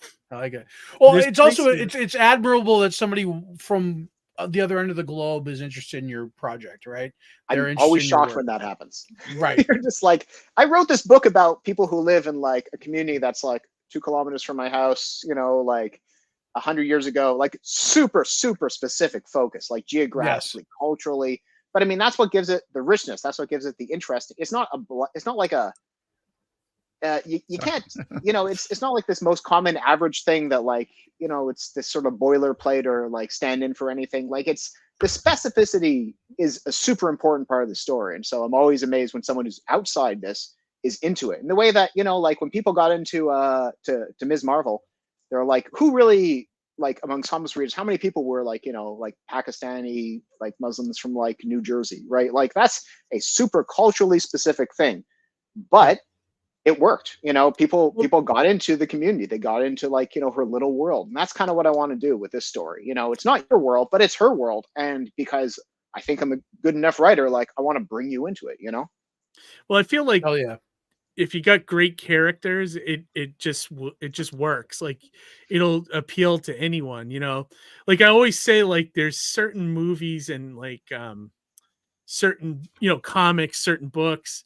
Well, it's also it's admirable that somebody from the other end of the globe is interested in your project, right? I'm always shocked when that happens. Right. You're just like, I wrote this book about people who live in like a community that's like 2 kilometers from my house, like 100 years ago, like super, super specific focus, like geographically, culturally. But I mean, that's what gives it the richness. That's what gives it the interest. It's not like a, you can't, it's not like this most common average thing that like, it's this sort of boilerplate or like stand in for anything. Like the specificity is a super important part of the story. And so I'm always amazed when someone who's outside this is into it. And the way that, like when people got into to Ms. Marvel, they're like, who really, like amongst Thomas readers, how many people were like, like Pakistani, like Muslims from like New Jersey, right? Like that's a super culturally specific thing. But it worked, people got into the community. They got into like, her little world. And that's kind of what I want to do with this story. It's not your world, but it's her world. And because I think I'm a good enough writer, like I want to bring you into it, Well, I feel like, oh yeah, if you got great characters, it just works. Like it'll appeal to anyone, like I always say, like there's certain movies and like, certain, comics, certain books,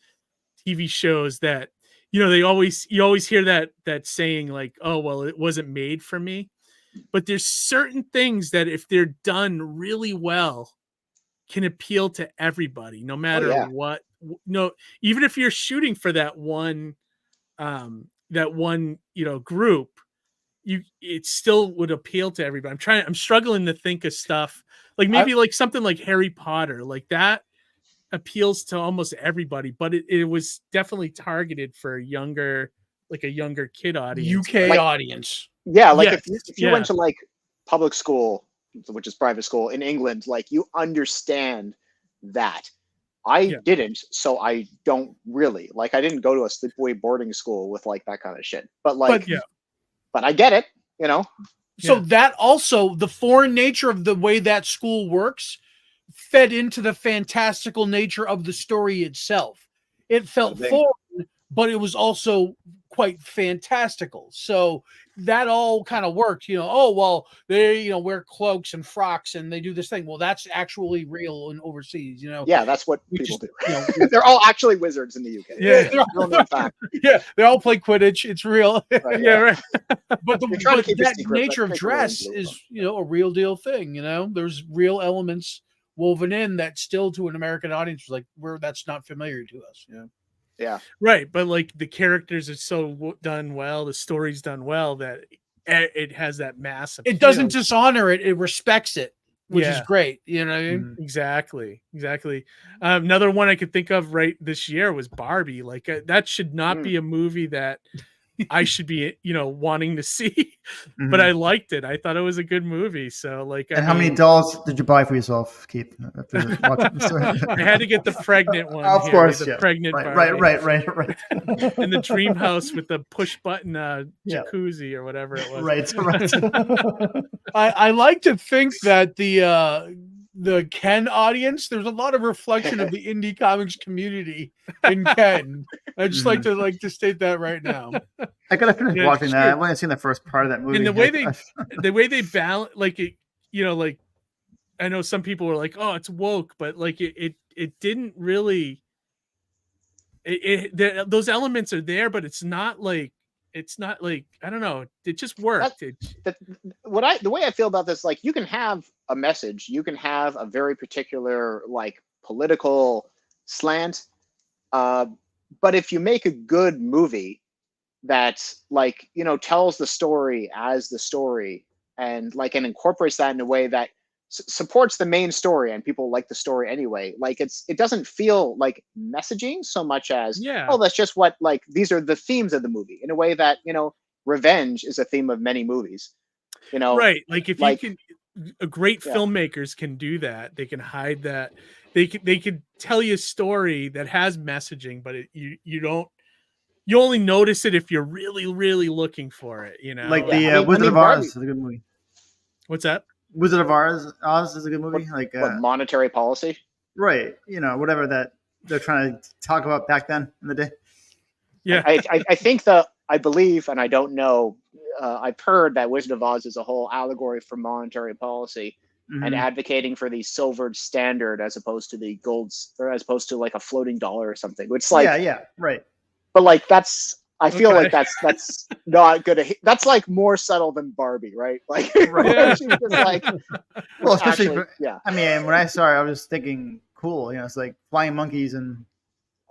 TV shows that, you always hear that saying like, oh, well, it wasn't made for me. But there's certain things that if they're done really well can appeal to everybody, no matter what. No, even if you're shooting for that one group, it still would appeal to everybody. I'm struggling to think of stuff like maybe like something like Harry Potter, like that appeals to almost everybody, but it was definitely targeted for a younger kid audience. UK audience. Yeah, like if you went to like public school, which is private school in England, like you understand that. I didn't, so I don't really. Like I didn't go to a sleepaway boarding school with like that kind of shit. But like but I get it, So that also, the foreign nature of the way that school works fed into the fantastical nature of the story itself. It felt foreign, but it was also quite fantastical. So that all kind of worked, oh, well, they, wear cloaks and frocks and they do this thing. Well, that's actually real in overseas, Yeah, that's what people do. They're all actually wizards in the UK. Yeah. Yeah, they all play Quidditch. It's real. Right, yeah, right. But that nature of dress is, a real deal thing, There's real elements woven in that still to an American audience was like, that's not familiar to us, Yeah. Right, but like the characters are so done well, the story's done well that it has that massive. It doesn't dishonor it; it respects it, which is great. You know what I mean? Exactly. Another one I could think of right this year was Barbie. Like that should not be a movie that I should be, wanting to see, but I liked it. I thought it was a good movie. So like, how many dolls did you buy for yourself, Keith? After I had to get the pregnant one. Of course, the pregnant right. And the dream house with the push button jacuzzi or whatever it was. Right. I like to think that the Ken audience, there's a lot of reflection of the indie comics community in Ken. I just like to state that right now. I gotta finish watching that. I've only seen the first part of that movie. And the way they balance, like it, like I know some people were like, "Oh, it's woke," but like it didn't really. Those elements are there, but it's not like I don't know. It just worked. The way I feel about this, like you can have a message, you can have a very particular like political slant, but if you make a good movie that like tells the story as the story and incorporates that in a way that supports the main story and people like the story anyway, like it doesn't feel like messaging so much as that's just what like these are the themes of the movie in a way that revenge is a theme of many movies, right? Like if you can, great filmmakers can do that. They can hide that. They could tell you a story that has messaging, but you only notice it if you're really, really looking for it, Like the Wizard of Oz is a good movie. What's that? Wizard of Oz is a good movie. Like monetary policy, right? Whatever that they're trying to talk about back then in the day. Yeah, I think I believe, and I don't know. I've heard that Wizard of Oz is a whole allegory for monetary policy and advocating for the silvered standard as opposed to the golds, or as opposed to like a floating dollar or something. Which like right. But like I feel like that's not good. That's like more subtle than Barbie, right? Like, she's just like, well, especially I mean, when I saw it, I was thinking, cool. It's like flying monkeys and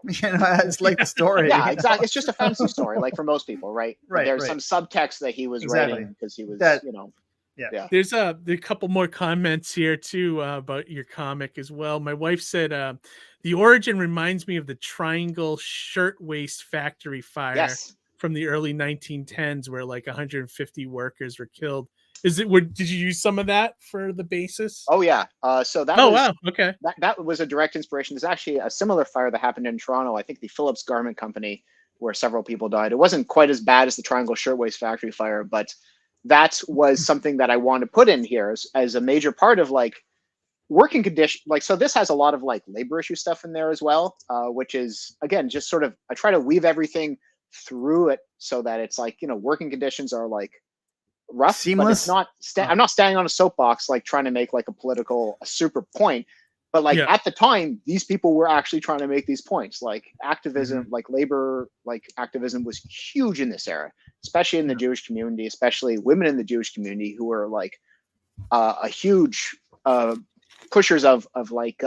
it's like the story. Yeah, exactly. It's just a fantasy story, like for most people, right? Right. There's some subtext that he was writing because he was, Yeah. There's a couple more comments here too about your comic as well. My wife said the origin reminds me of the Triangle Shirtwaist Factory fire from the early 1910s, where like 150 workers were killed. Did you use some of that for the basis? Oh yeah. So that. Oh wow. Okay. That was a direct inspiration. There's actually a similar fire that happened in Toronto. I think the Phillips Garment Company, where several people died. It wasn't quite as bad as the Triangle Shirtwaist Factory fire, but that was something that I want to put in here as a major part of like working condition. Like, so this has a lot of like labor issue stuff in there as well, which is again, just sort of, I try to weave everything through it so that it's like, working conditions are like rough, seamless. But it's not, I'm not standing on a soapbox, like trying to make like a super point, but like at the time, these people were actually trying to make these points. Like activism, like labor, like activism was huge in this era, especially in the Jewish community, especially women in the Jewish community who were like a huge pushers of like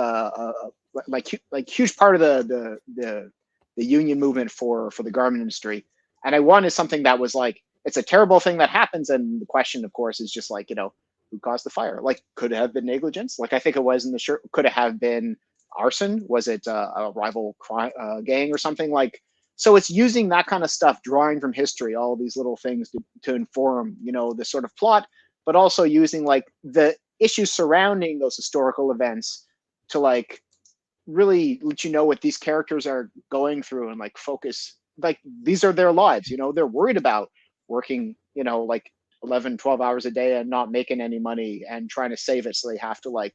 huge part of the union movement for the garment industry. And I wanted something that was like, it's a terrible thing that happens. And the question, of course, is just like, who caused the fire? Like, could it have been negligence? Like, I think it was in the shirt. Could it have been arson? Was it a rival gang or something? Like, so it's using that kind of stuff, drawing from history, all these little things to inform, the sort of plot, but also using like the issues surrounding those historical events to like really let you know what these characters are going through and like focus, like these are their lives, they're worried about working, like 11, 12 hours a day and not making any money and trying to save it. So they have to like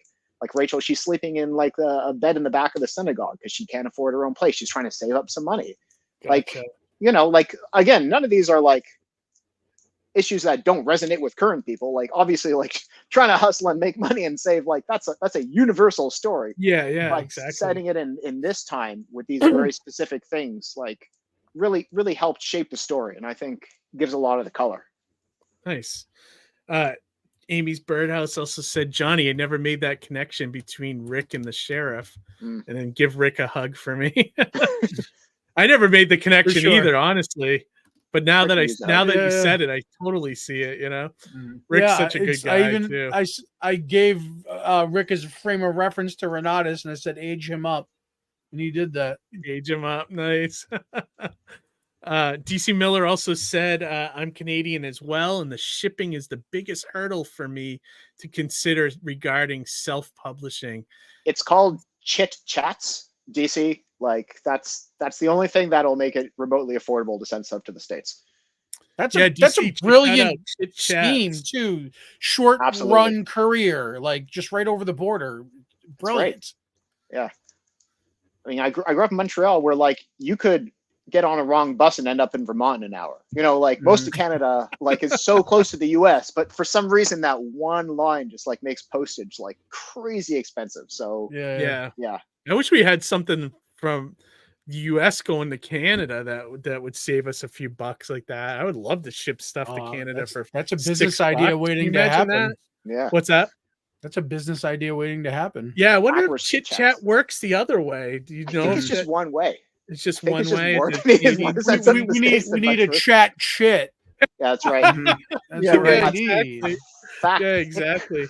Rachel, she's sleeping in like a bed in the back of the synagogue because she can't afford her own place. She's trying to save up some money. Gotcha. Like, you know, like, again, none of these are like issues that don't resonate with current people. Like, obviously, like trying to hustle and make money and save, like that's a universal story. Yeah, But exactly. setting it in this time with these very specific things, like really helped shape the story, and I think gives a lot of the color. Nice. Amy's Birdhouse also said, Johnny, I never made that connection between Rick and the sheriff. And then give Rick a hug for me. I never made the connection either, honestly. But now that you said it, I totally see it, you know. Rick's such a good guy too. I gave Rick as a frame of reference to Renatus, and I said age him up. And he did that. Age him up, nice. DC Miller also said, I'm Canadian as well, and the shipping is the biggest hurdle for me to consider regarding self-publishing. It's called Chit Chats, DC. Like that's the only thing that'll make it remotely affordable to send stuff to the States. That's a brilliant scheme too. Short run courier, like just right over the border. Brilliant. Right. Yeah. I mean, I grew up in Montreal where like you could get on a wrong bus and end up in Vermont in an hour. You know, like most of Canada like is so close to the US, but for some reason that one line just like makes postage like crazy expensive. So yeah. I wish we had something from the US going to Canada that would save us a few bucks like that. I would love to ship stuff to Canada that's a business idea waiting to happen. That? Yeah. What's that? That's a business idea waiting to happen. Yeah, I wonder if Chit Chat works the other way. Do you know? It's just one way. It's just one way. We need a chat shit. Yeah, that's right. That's what we need. Yeah, exactly.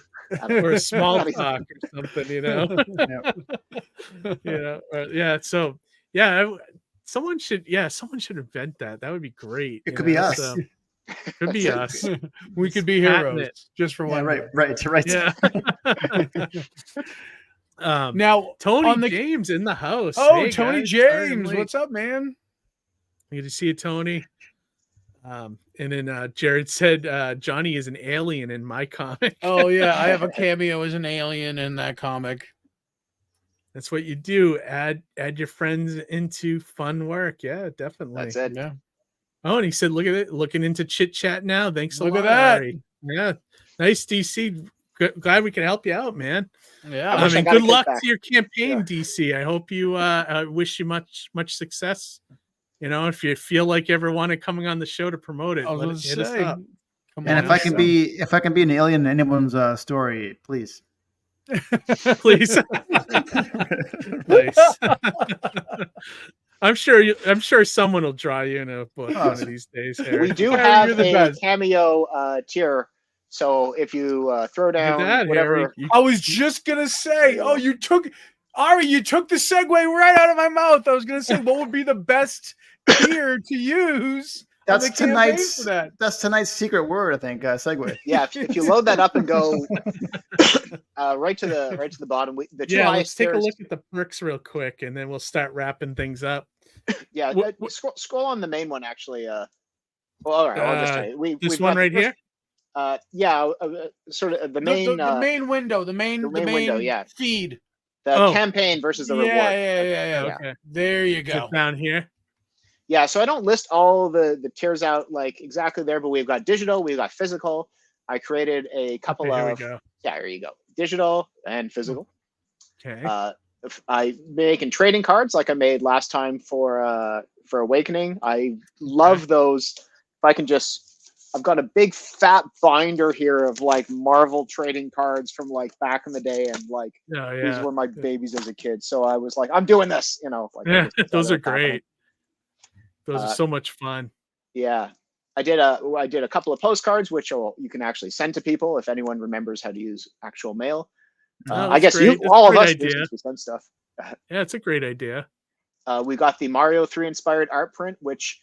Or a small talk or something, you know. So someone should invent that. That would be great. It could be us. Could be us. We could be heroes just for one. Right. Yeah. Now Tony James in the house. Oh, hey, Tony guys. James, what's up, man? Good to see you, Tony. And then Jared said Johnny is an alien in my comic. Oh yeah, I have a cameo as an alien in that comic. That's what you do. Add your friends into fun work. Yeah, definitely. That's it. Yeah. Oh, and he said, look at it, looking into Chit Chat now. Thanks a lot. Look at that. Ari. Yeah. Nice, DC. Glad we could help you out, man. Yeah. I mean, good luck to your campaign, DC. I hope you wish you much success. You know, if you feel like you ever wanted coming on the show to promote it, hit us up. And if I can be an alien in anyone's story, please. Please. Nice. I'm sure someone will draw you in a book one of these days, Harry. We do have a cameo tier. So if you throw down whatever, I was just gonna say, you took the segue right out of my mouth. I was gonna say, what would be the best tier to use? That's tonight's secret word, I think. Segue. Yeah, if you load that up and go right to the bottom, let's take a look at the perks real quick, and then we'll start wrapping things up. Yeah, scroll on the main one actually. Well, all right, I'll just tell you. This one right here. Sort of the main window, the main window, feed. The campaign versus the reward. Yeah. Okay. There you go. Just down here. Yeah, so I don't list all the tiers out like exactly there, but we've got digital, we've got physical. I created a couple of here you go. Digital and physical. Okay. I making trading cards like I made last time for Awakening. I love those. If I can I've got a big fat binder here of like Marvel trading cards from like back in the day, and like these were my babies as a kid. So I was like, I'm doing this, you know. Like, those are great. Those are so much fun. Yeah, I did a couple of postcards, which you can actually send to people if anyone remembers how to use actual mail. I guess all of us send stuff. Yeah, it's a great idea. We got the Mario 3 inspired art print, which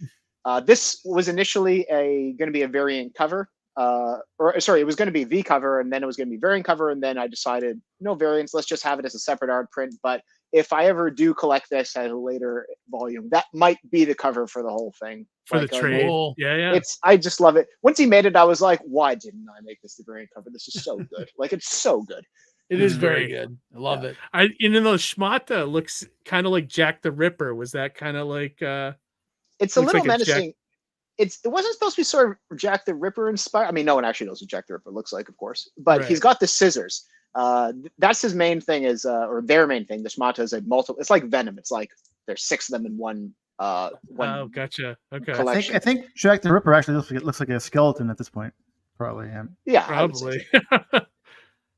this was initially going to be a variant cover. It was going to be the cover, and then it was going to be variant cover, and then I decided no variants. Let's just have it as a separate art print. But if I ever do collect this at a later volume, that might be the cover for the whole thing. For the trade. Yeah. I just love it. Once he made it, I was like, why didn't I make this the variant cover? This is so good. Like, it's so good. It is very good. I love it. Schmata looks kind of like Jack the Ripper. Was that kind of like it's a little menacing. It wasn't supposed to be sort of Jack the Ripper inspired. I mean, no one actually knows what Jack the Ripper looks like, of course, but he's got the scissors. That's his main thing or their main thing. The Schmata is it's like Venom. It's like there's 6 of them in one. Oh, gotcha. Okay. I think Jack the Ripper actually looks like a skeleton at this point. Probably. Yeah, probably.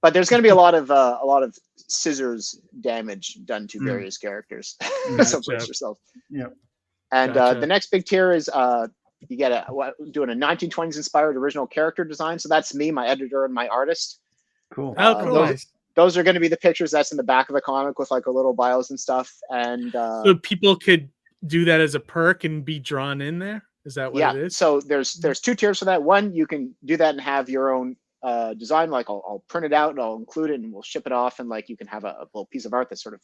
But there's going to be a lot of scissors damage done to various characters. So brace yourself. Yeah. And the next big tier is you get doing a 1920s inspired original character design. So that's me, my editor, and my artist. Cool. Cool. Those are going to be the pictures that's in the back of the comic with like a little bios and stuff. And so people could do that as a perk and be drawn in there. Is that what it is? So there's 2 tiers for that. One, you can do that and have your own design. Like I'll print it out and I'll include it and we'll ship it off. And like you can have a little piece of art that's sort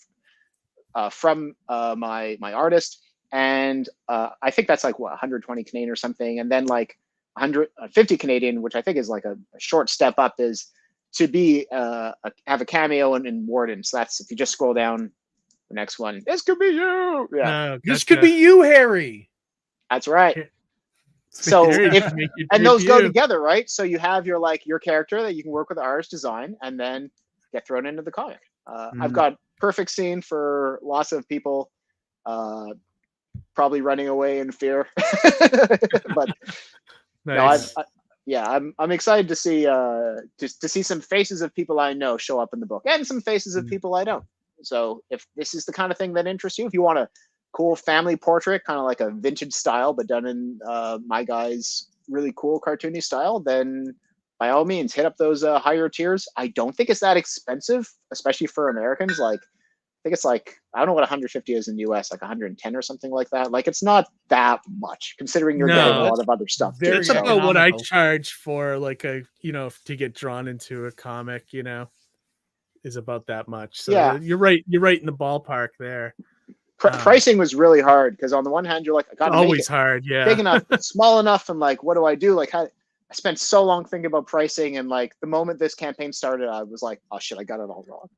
of from my artist. And I think that's like 120 Canadian or something. And then like 150 Canadian, which I think is like a short step up, is to be have a cameo in Wardens. So that's if you just scroll down the next one. This could be you. Yeah, this could be you, Harry. That's right. So and those go together, right? So you have your character that you can work with the artist design and then get thrown into the comic. I've got perfect scene for lots of people probably running away in fear. But nice. No, I'm excited to see to see some faces of people I know show up in the book and some faces of people I don't. So if this is the kind of thing that interests you, if you want a cool family portrait, kind of like a vintage style, but done in my guy's really cool cartoony style, then by all means, hit up those higher tiers. I don't think it's that expensive, especially for Americans. Like, I think it's like, I don't know what 150 is in the US, like 110 or something like that. Like, it's not that much considering you're getting a lot of other stuff. It's about what I charge for like a, to get drawn into a comic, is about that much. So yeah, you're right in the ballpark there. Pricing was really hard because on the one hand you're like, I gotta always make it hard, yeah, big enough, small enough, and like, what do I do? Like, I spent so long thinking about pricing, and like the moment this campaign started, I was like, oh shit, I got it all wrong.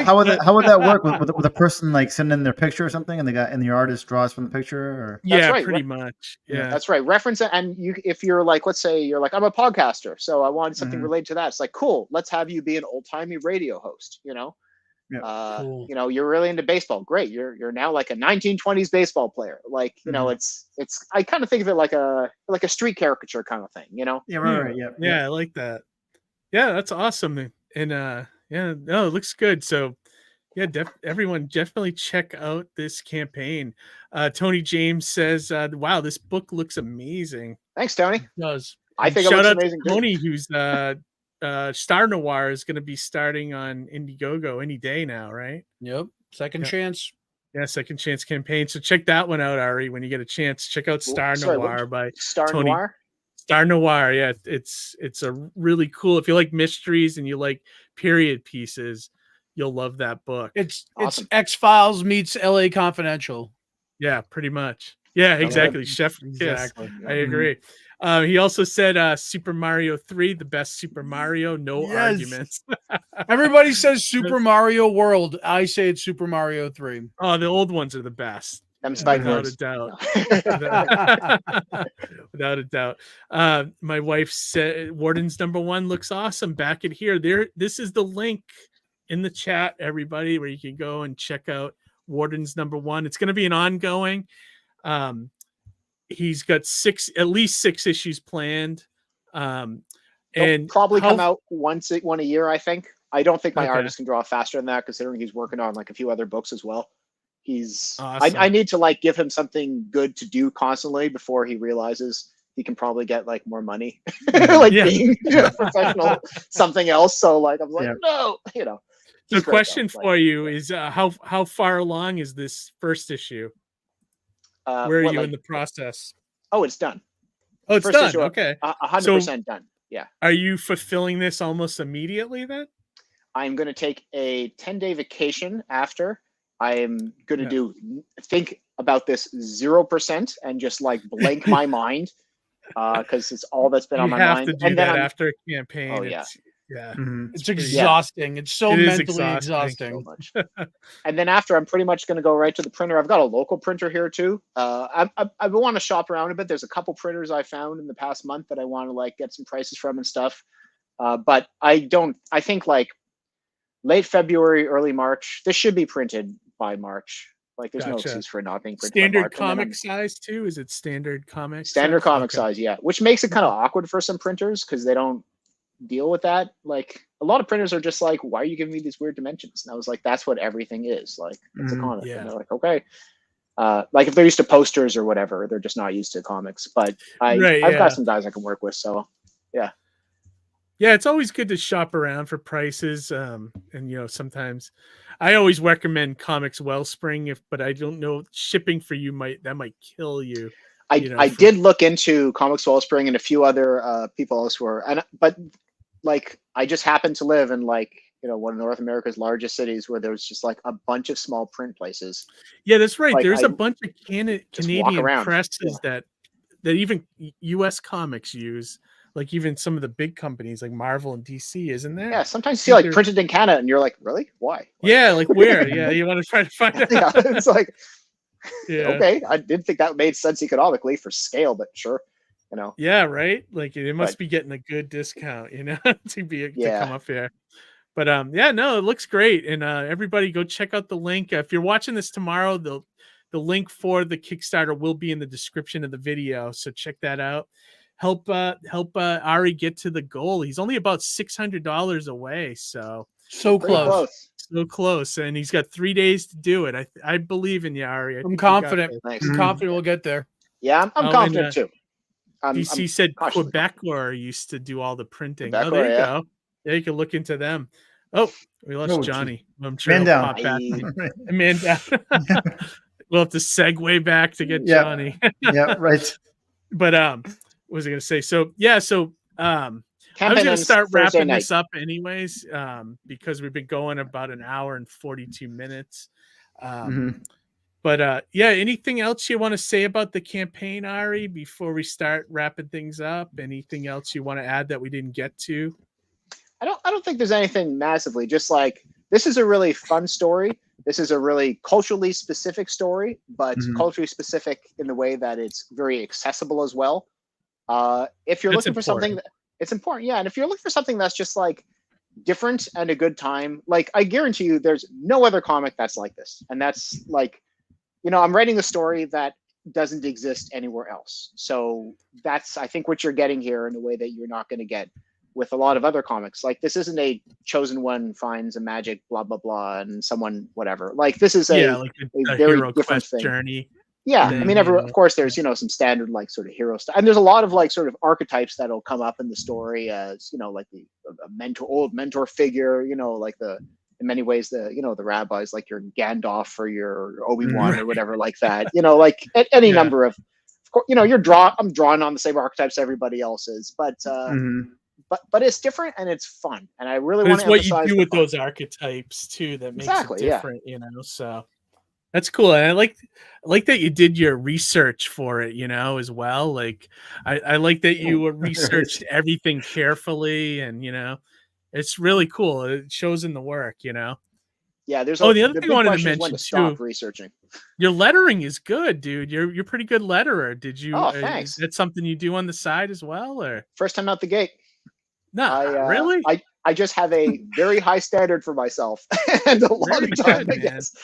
How would that work with a person like sending in their picture or something, and the artist draws from the picture? Or yeah, right, pretty much. Yeah, that's right. Reference it, and if you're like, let's say you're like, I'm a podcaster, so I wanted something related to that. It's like, cool, let's have you be an old timey radio host. Yeah. Cool. You're really into baseball. Great. You're now like a 1920s baseball player. Like, it's I kind of think of it like a street caricature kind of thing, Yeah, right. Yeah, I like that. Yeah, that's awesome. And it looks good. So yeah, everyone definitely check out this campaign. Tony James says, wow, this book looks amazing. Thanks, Tony. It does. I think it looks amazing. Tony, who's Star Noir is going to be starting on Indiegogo any day now, right? Yep. Second chance. Yeah, Second Chance campaign. So check that one out, Ari, when you get a chance. Check out Star Noir by Tony. Noir? Star Noir, yeah. It's a really cool. If you like mysteries and you like period pieces, you'll love that book. It's X-Files meets LA Confidential. Yeah, pretty much. Yeah, exactly. Chef exactly. I agree. He also said Super Mario 3, the best Super Mario, no arguments. Everybody says Super Mario World. I say it's Super Mario 3. Oh, the old ones are the best. Without a doubt. Without a doubt. My wife said Wardens #1 looks awesome. Back it here. This is the link in the chat, everybody, where you can go and check out Wardens #1. It's going to be an ongoing. He's got at least 6 issues planned. And probably come out one a year, I think. I don't think my artist can draw faster than that, considering he's working on like a few other books as well. He's awesome. I need to like give him something good to do constantly before he realizes he can probably get like more money, being a professional something else. So like I'm like, no, The question for you is how far along is this first issue? Where are you in the process? Oh, it's done. Oh, it's done. Okay. 100% done. Yeah. Are you fulfilling this almost immediately then? I'm going to take a 10-day vacation after I'm going to think about this 0% and just like blank my mind because it's all that's been on my mind. You have to do that after a campaign. Oh, yeah. It's exhausting. It's so mentally exhausting. So much. And then after, I'm pretty much going to go right to the printer. I've got a local printer here too. I want to shop around a bit. There's a couple printers I found in the past month that I want to like get some prices from and stuff. But I think like late February, early March, this should be printed by March. Like there's no excuse for it not being printed. Standard comic size too? Is it standard comic? Standard comic size, yeah. Which makes it kind of awkward for some printers because they don't deal with that. Like a lot of printers are just like, why are you giving me these weird dimensions? And I was like, that's what everything is. Like it's a comic. Yeah. And they're like, okay. Like if they're used to posters or whatever, they're just not used to comics. But I've got some guys I can work with. So yeah. Yeah, it's always good to shop around for prices. And sometimes I always recommend Comics Wellspring, but I don't know, shipping for you might kill you. I did look into Comics Wellspring and a few other people elsewhere, but like I just happened to live in like one of North America's largest cities where there's just like a bunch of small print places. Yeah, that's right. Like, there's a bunch of Canadian presses that even U.S. comics use. Like even some of the big companies like Marvel and DC, isn't there? Yeah, sometimes you see like printed in Canada, and you're like, really? Why? Like where? Yeah, you want to try to find out. Yeah, it's like, okay, I didn't think that made sense economically for scale, but sure. Yeah, right. Like it must be getting a good discount, to come up here. But it looks great, and everybody go check out the link. If you're watching this tomorrow, the link for the Kickstarter will be in the description of the video, so check that out. Help Ari get to the goal. He's only about $600 away, so close, and he's got 3 days to do it. I believe in you, Ari. I'm confident. I'm confident we'll get there. Yeah, I'm confident too. DC said Quebecor used to do all the printing. Quebecor, there you go. Yeah, you can look into them. Oh, we lost Johnny. I'm sure Man down. Man down. We'll have to segue back to get Johnny. Yeah, right. But what was I going to say? So I was going to start wrapping this up anyways, because we've been going about an hour and 42 minutes. But anything else you want to say about the campaign, Ari, before we start wrapping things up? Anything else you want to add that we didn't get to? I don't think there's anything massively. Just like this is a really fun story. This is a really culturally specific story, but culturally specific in the way that it's very accessible as well. If you're looking for something, it's important. Yeah. And if you're looking for something that's just like different and a good time, like I guarantee you there's no other comic that's like this. And that's like, I'm writing a story that doesn't exist anywhere else. So that's, I think, what you're getting here in a way that you're not going to get with a lot of other comics. Like this isn't a chosen one finds a magic, blah, blah, blah, and someone, whatever. Like this is a very hero different quest thing. Journey. Yeah, I mean, of course, there's some standard like sort of hero stuff, and there's a lot of like sort of archetypes that'll come up in the story as like a old mentor figure, like in many ways the rabbis, like your Gandalf or your Obi-Wan or whatever like that, like any number of course, I'm drawing on the same archetypes everybody else is, but it's different and it's fun, and I really want to emphasize what you do with those archetypes too that makes it different, so. That's cool. And I like that you did your research for it, as well. Like I like that you researched everything carefully, and it's really cool. It shows in the work, Yeah, there's the other thing I wanted to mention too. Researching. Your lettering is good, dude. You're pretty good letterer. Did you? Oh, thanks. Is that something you do on the side as well, or first time out the gate? No, really. I just have a very high standard for myself, and a lot of time, I guess.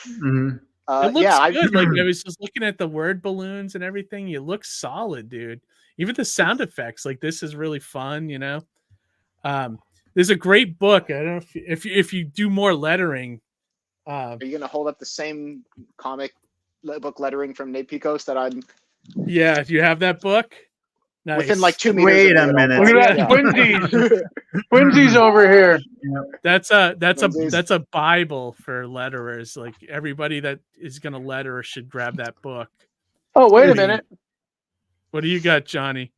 It looks good. Like I was just looking at the word balloons and everything. You look solid, dude. Even the sound effects, like this is really fun. There's a great book. I don't know if you do more lettering. Are you gonna hold up the same comic book lettering from Nate Picos that I'm? Yeah, do you have that book? Nice. Within like 2 meters. Wait a minute. Look at that, Quincy's. Quincy's over here. That's a Bible for letterers. Like everybody that is gonna letter should grab that book. Oh, wait a minute. What do you got, Johnny?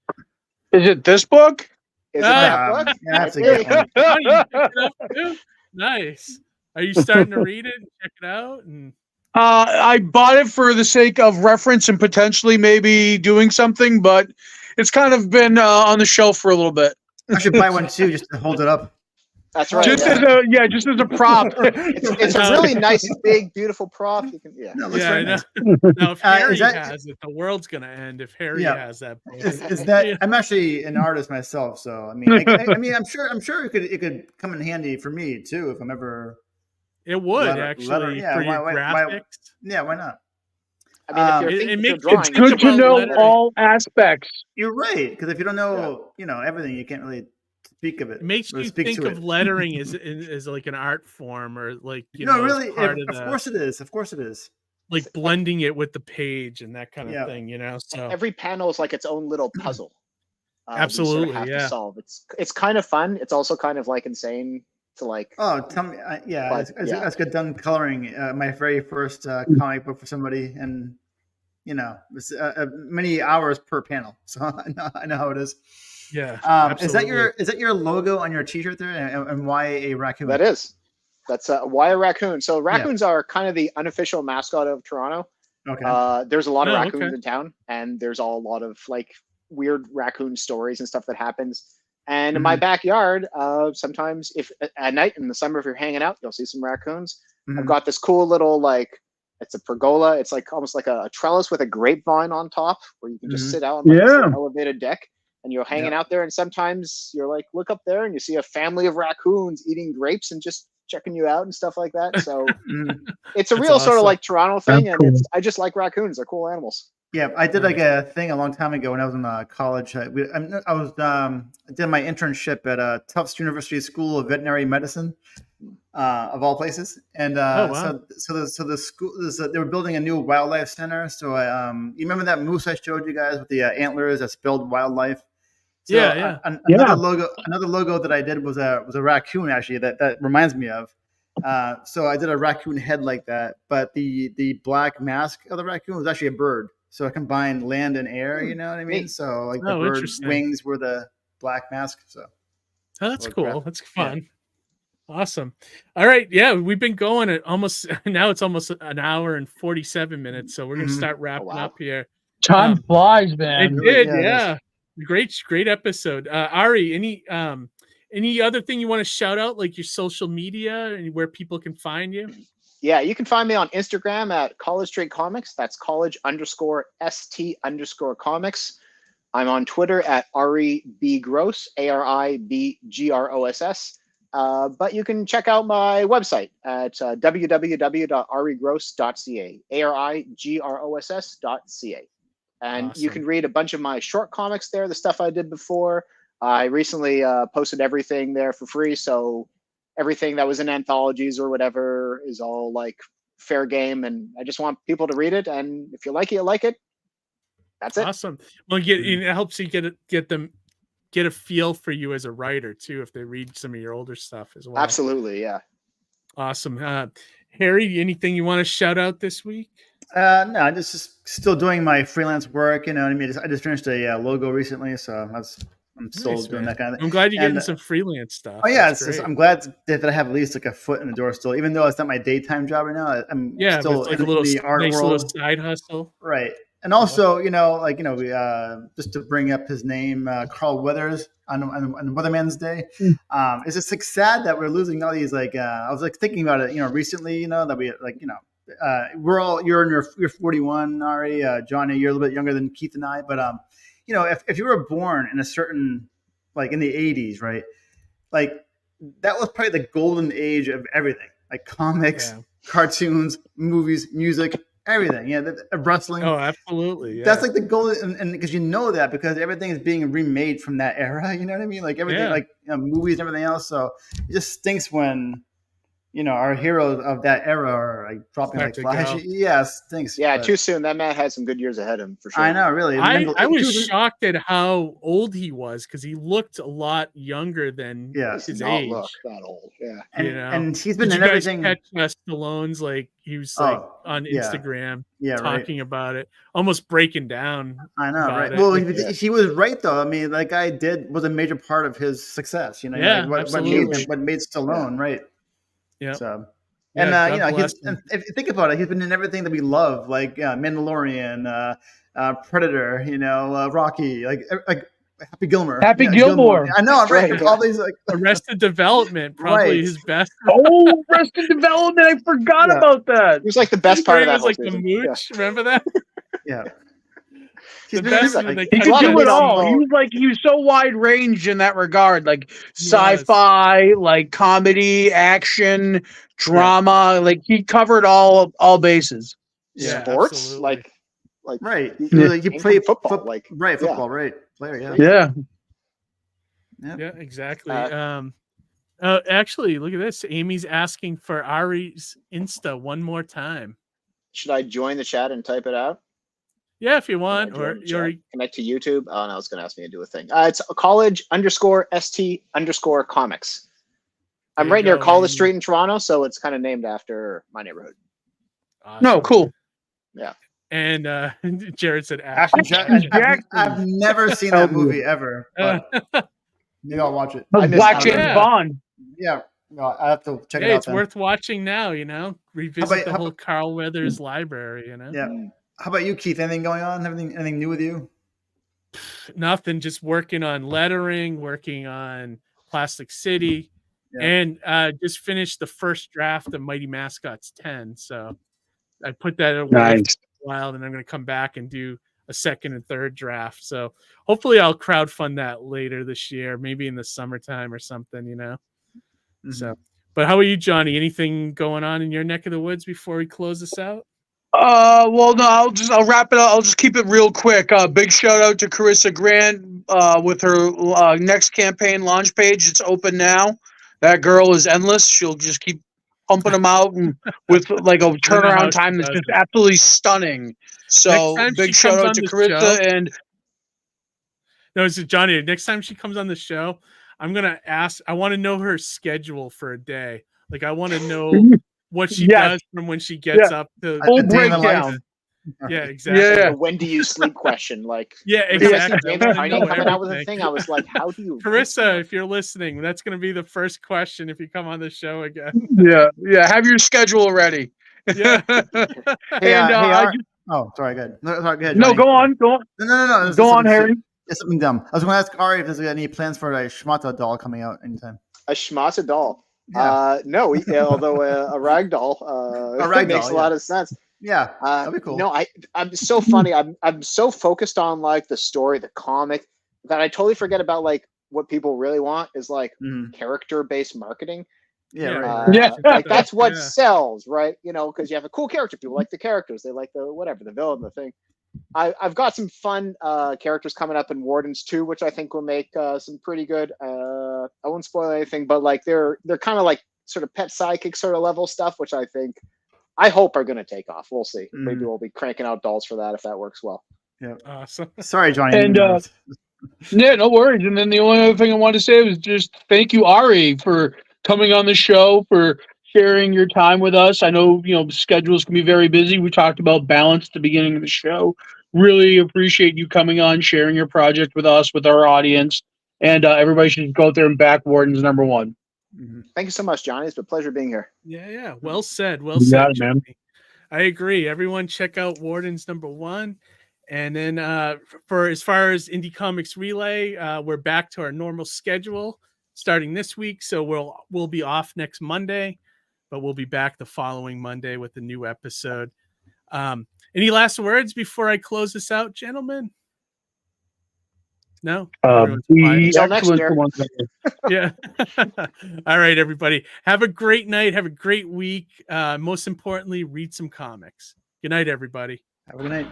Is it this book? Is it that book? That's a good one. Johnny, you picked it up too? Nice. Are you starting to read it and check it out? And I bought it for the sake of reference and potentially maybe doing something, but it's kind of been on the shelf for a little bit. I should buy one too, just to hold it up. That's right. Just as a prop. It's a really nice, big, beautiful prop. You can, No, it looks Yeah, I very know. nice. Now, if Harry is that- has it, the world's gonna end. If Harry Yeah. has that, book. Is that? I'm actually an artist myself, so I mean, I'm sure it could come in handy for me too if I'm ever. It would Letter- actually letter- yeah, for your why- graphics. Yeah, yeah, why not? I mean, if you're it thinking, if makes- you're It's drawing, good to about know lettering. all aspects. You're right, because if you don't know, everything, you can't really speak of it. It makes or you speak think to of it. lettering as like an art form, or like No, as really, part of the, course it is. Of course it is. like blending it with the page and that kind of Yeah. thing. So every panel is like its own little puzzle. that you Absolutely, sort of have yeah. to solve. It's kind of fun. It's also kind of like insane to like. Oh, tell me, But, I got done coloring my very first comic book for somebody, and it's many hours per panel, so I know how it is. yeah. Is that your logo on your T-shirt there, and why a raccoon? That is. That's why a raccoon. So raccoons are kind of the unofficial mascot of Toronto. Okay. There's a lot of Oh, raccoons okay. in town, and there's a lot of like weird raccoon stories and stuff that happens. And in my backyard, sometimes if at night in the summer, if you're hanging out, you'll see some raccoons. I've got this cool little it's a pergola. It's like almost like a trellis with a grapevine on top, where you can just sit out on this little elevated deck, and you're hanging out there. And sometimes you're like, look up there, and you see a family of raccoons eating grapes and just checking you out and stuff like that. So it's a That's real sort of awesome. like Toronto thing, That's and cool. I just like raccoons. They're cool animals. Yeah, I did like a thing a long time ago when I was in college. I did my internship at Tufts University School of Veterinary Medicine, of all places. And wow. so the school they were building a new wildlife center. So you remember that moose I showed you guys with the antlers that spelled wildlife? So Yeah. Another logo that I did was a raccoon, actually, that reminds me of. So I did a raccoon head like that, but the black mask of the raccoon was actually a bird. So I combined land and air, you know what I mean? Neat. So like the Oh, bird's interesting. wings were the black mask. So Oh, that's Or cool. graphic. That's fun. Awesome. All right. Yeah, we've been going at almost now. It's almost an hour and 47 minutes. So we're gonna start wrapping wow. up here. Time flies, It man. did, Yeah, it yeah. Great episode. Ari, any other thing you want to shout out, like your social media and where people can find you? Yeah, you can find me on Instagram at College Straight Comics. That's college_st_comics. I'm on Twitter at Ari B Gross, ARIBGROSS. But you can check out my website at www.arigross.ca, ARIGROSS.ca. And you Awesome. can read a bunch of my short comics there, the stuff I did before. I recently posted everything there for free, so everything that was in anthologies or whatever is all like fair game, and I just want people to read it, and if you like it, you like it. That's it. Awesome. Well, it helps you get a feel for you as a writer too, if they read some of your older stuff as well. Absolutely, yeah. Awesome. Harry, anything you want to shout out this week? No, I'm just still doing my freelance work. You know what I mean? I just finished a logo recently, so I'm still Nice, doing man. that kind of thing. I'm glad you're getting And, some freelance stuff. Oh yeah, That's great. I'm glad that I have at least like a foot in the door still, even though it's not my daytime job right now. I'm Yeah, still but it's like in a little the art nice world, little side hustle. right? And also, we just to bring up his name, Carl Weathers on Weatherman's Day. It's just like sad that we're losing all these. Like I was like thinking about it, recently, that we you're in you're 41, Ari, Johnny, you're a little bit younger than Keith and I, but if you were born in a certain, like in the 80s, right? Like that was probably the golden age of everything, like comics, cartoons, movies, music, everything. Yeah, wrestling. Oh, absolutely. Yeah. That's like the golden, and because because everything is being remade from that era. You know what I mean? Like everything, like movies and everything else. So it just stinks when our heroes of that era are like dropping like flies. Yeah, it stinks. Yeah, but too soon. That man had some good years ahead of him for sure. I know, really. I was shocked at how old he was because he looked a lot younger than He his does not age. look that old. Yeah. and he's been Did in you guys everything. catch Stallone's he was on Instagram talking about it, almost breaking down. I know, about right? it. Well, he was right though. I mean, that guy was a major part of his success. Yeah, what absolutely. made Stallone, right? Yeah. So, And God bless he's, him. and if you think about it, he's been in everything that we love, like Mandalorian, Predator, Rocky, like Happy Gilmore. Happy Gilmore. I know, I'm right. Right, All these like Arrested Development, probably Right. his best. Oh, Arrested Development. I forgot Yeah. about that. He was like the best part of Where that he was whole like the season. Yeah. mooch. Remember that? yeah. The He's been best like, when they He cut could lot of do it meat on all. the He bone. was so wide range in that regard, like He was. sci-fi, like comedy, action, drama. Like he covered all bases. Yeah, Sports, absolutely. like right. You came play from football, like right, football, right. Player, yeah. Yeah. Yeah, exactly. Uh, Actually, look at this. Amy's asking for Ari's Insta one more time. should I join the chat and type it out? Yeah, if you Can I want, join or the you're chat? Connect to YouTube. Oh no, it's gonna ask me to do a thing. It's college_ST_comics. I'm There you right near go, College Amy. Street in Toronto, so it's kind of named after my neighborhood. No, awesome. cool. Yeah. And Jared said Action action. Jackson. I've never seen that movie ever, but maybe I'll watch it. I missed Black out. James Yeah. Bond. Yeah, no, I have to check Hey, it out. it's then. worth watching now, revisit the how whole Carl Weathers library, Yeah. How about you, Keith? Anything going on? Anything new with you? Nothing, just working on lettering, working on Plastic City, and just finished the first draft of Mighty Mascots 10. So I put that away Nice. for a while, and I'm going to come back and do a second and third draft. So hopefully I'll crowdfund that later this year, maybe in the summertime or something, Mm-hmm. So, but how are you, Johnny? Anything going on in your neck of the woods before we close this out? Well, no, I'll wrap it up. I'll just keep it real quick. Big shout out to Carissa Grant with her next campaign launch page. It's open now. That girl is endless. She'll just keep pumping them out and with like a turnaround time that's just absolutely stunning. So big shout out to Carissa and no, it's Johnny. Next time she comes on the show, I'm gonna ask. I want to know her schedule for a day. Like I want to know what she does from when she gets up to full breakdown. Yeah, exactly. Yeah. The when do you sleep question? Like, yeah, every time I see exactly. James Tiny coming out with a thing, I was like, how do you? Carissa, if you're listening, that's going to be the first question if you come on the show again. Yeah. Have your schedule ready. Yeah. Oh, sorry, good. No, sorry, go ahead. No, Johnny. go on. No. Go on, Harry. It's something dumb. I was going to ask Ari if there's any plans for a Schmata doll coming out anytime. A schmata doll. Yeah. No, although a rag doll makes a lot of sense. Yeah, that'd be cool. No, I'm so funny. I'm so focused on like the story, the comic, that I totally forget about like what people really want is like character-based marketing. Yeah, right. Like that's what sells, right? Because you have a cool character. People like the characters. They like the villain, the thing. I've got some fun characters coming up in Wardens 2, which I think will make some pretty good. I won't spoil anything, but like they're kind of like sort of pet sidekick sort of level stuff, which I hope are going to take off. We'll see. Maybe we'll be cranking out dolls for that if that works well. Yeah. Awesome. Sorry, Johnny. And yeah, no worries. And then the only other thing I wanted to say was just thank you, Ari, for coming on the show, for sharing your time with us. I know, schedules can be very busy. We talked about balance at the beginning of the show. Really appreciate you coming on, sharing your project with us, with our audience. And everybody should go out there and back Wardens #1. Thank you so much, Johnny. It's been a pleasure being here. Yeah. Well said. Well You said, got it, man. Johnny. I agree. Everyone check out Wardens #1. And then for as far as Indie Comics Relay, we're back to our normal schedule starting this week. So we'll be off next Monday, but we'll be back the following Monday with a new episode. Any last words before I close this out, gentlemen? No? Until next year. Yeah. All right, everybody. Have a great night. Have a great week. Most importantly, read some comics. Good night, everybody. Have a good night.